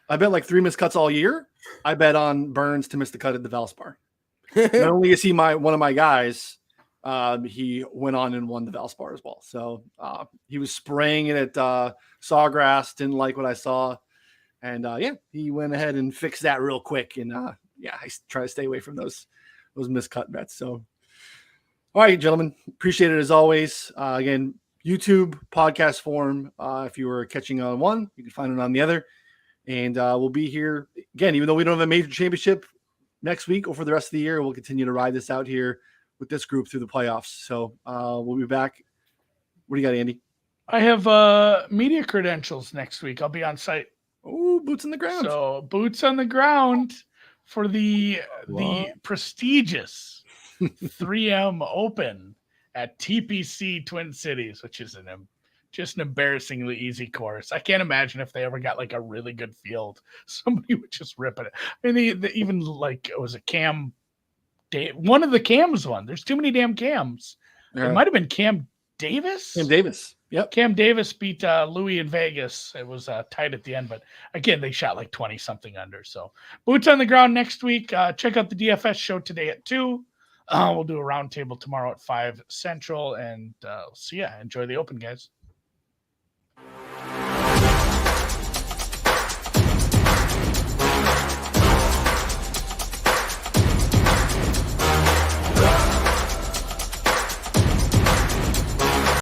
I bet like 3 missed cuts all year. I bet on Burns to miss the cut at the Valspar. Not only is he one of my guys, he went on and won the Valspar as well. So he was spraying it at Sawgrass, didn't like what I saw. And he went ahead and fixed that real quick. And I try to stay away from those miscut bets. So, all right, gentlemen, appreciate it as always. Again, YouTube podcast form. If you were catching on one, you can find it on the other. And we'll be here again, even though we don't have a major championship next week or for the rest of the year. We'll continue to ride this out here with this group through the playoffs. So we'll be back. What do you got, Andy? I have media credentials next week. I'll be on site. Oh, boots on the ground. So boots on the ground for the prestigious 3M Open at TPC Twin Cities, which is just an embarrassingly easy course. I can't imagine if they ever got like a really good field, somebody would just rip it. I mean, even like it was a Cam. One of the Cams won. There's too many damn Cams. It might have been Cam Davis. Cam Davis. Yep. Cam Davis beat Louis in Vegas. It was tight at the end, but again, they shot like 20 something under. So boots on the ground next week. Check out the DFS show today at 2. We'll do a roundtable tomorrow at 5 Central, and see ya. Enjoy the Open, guys.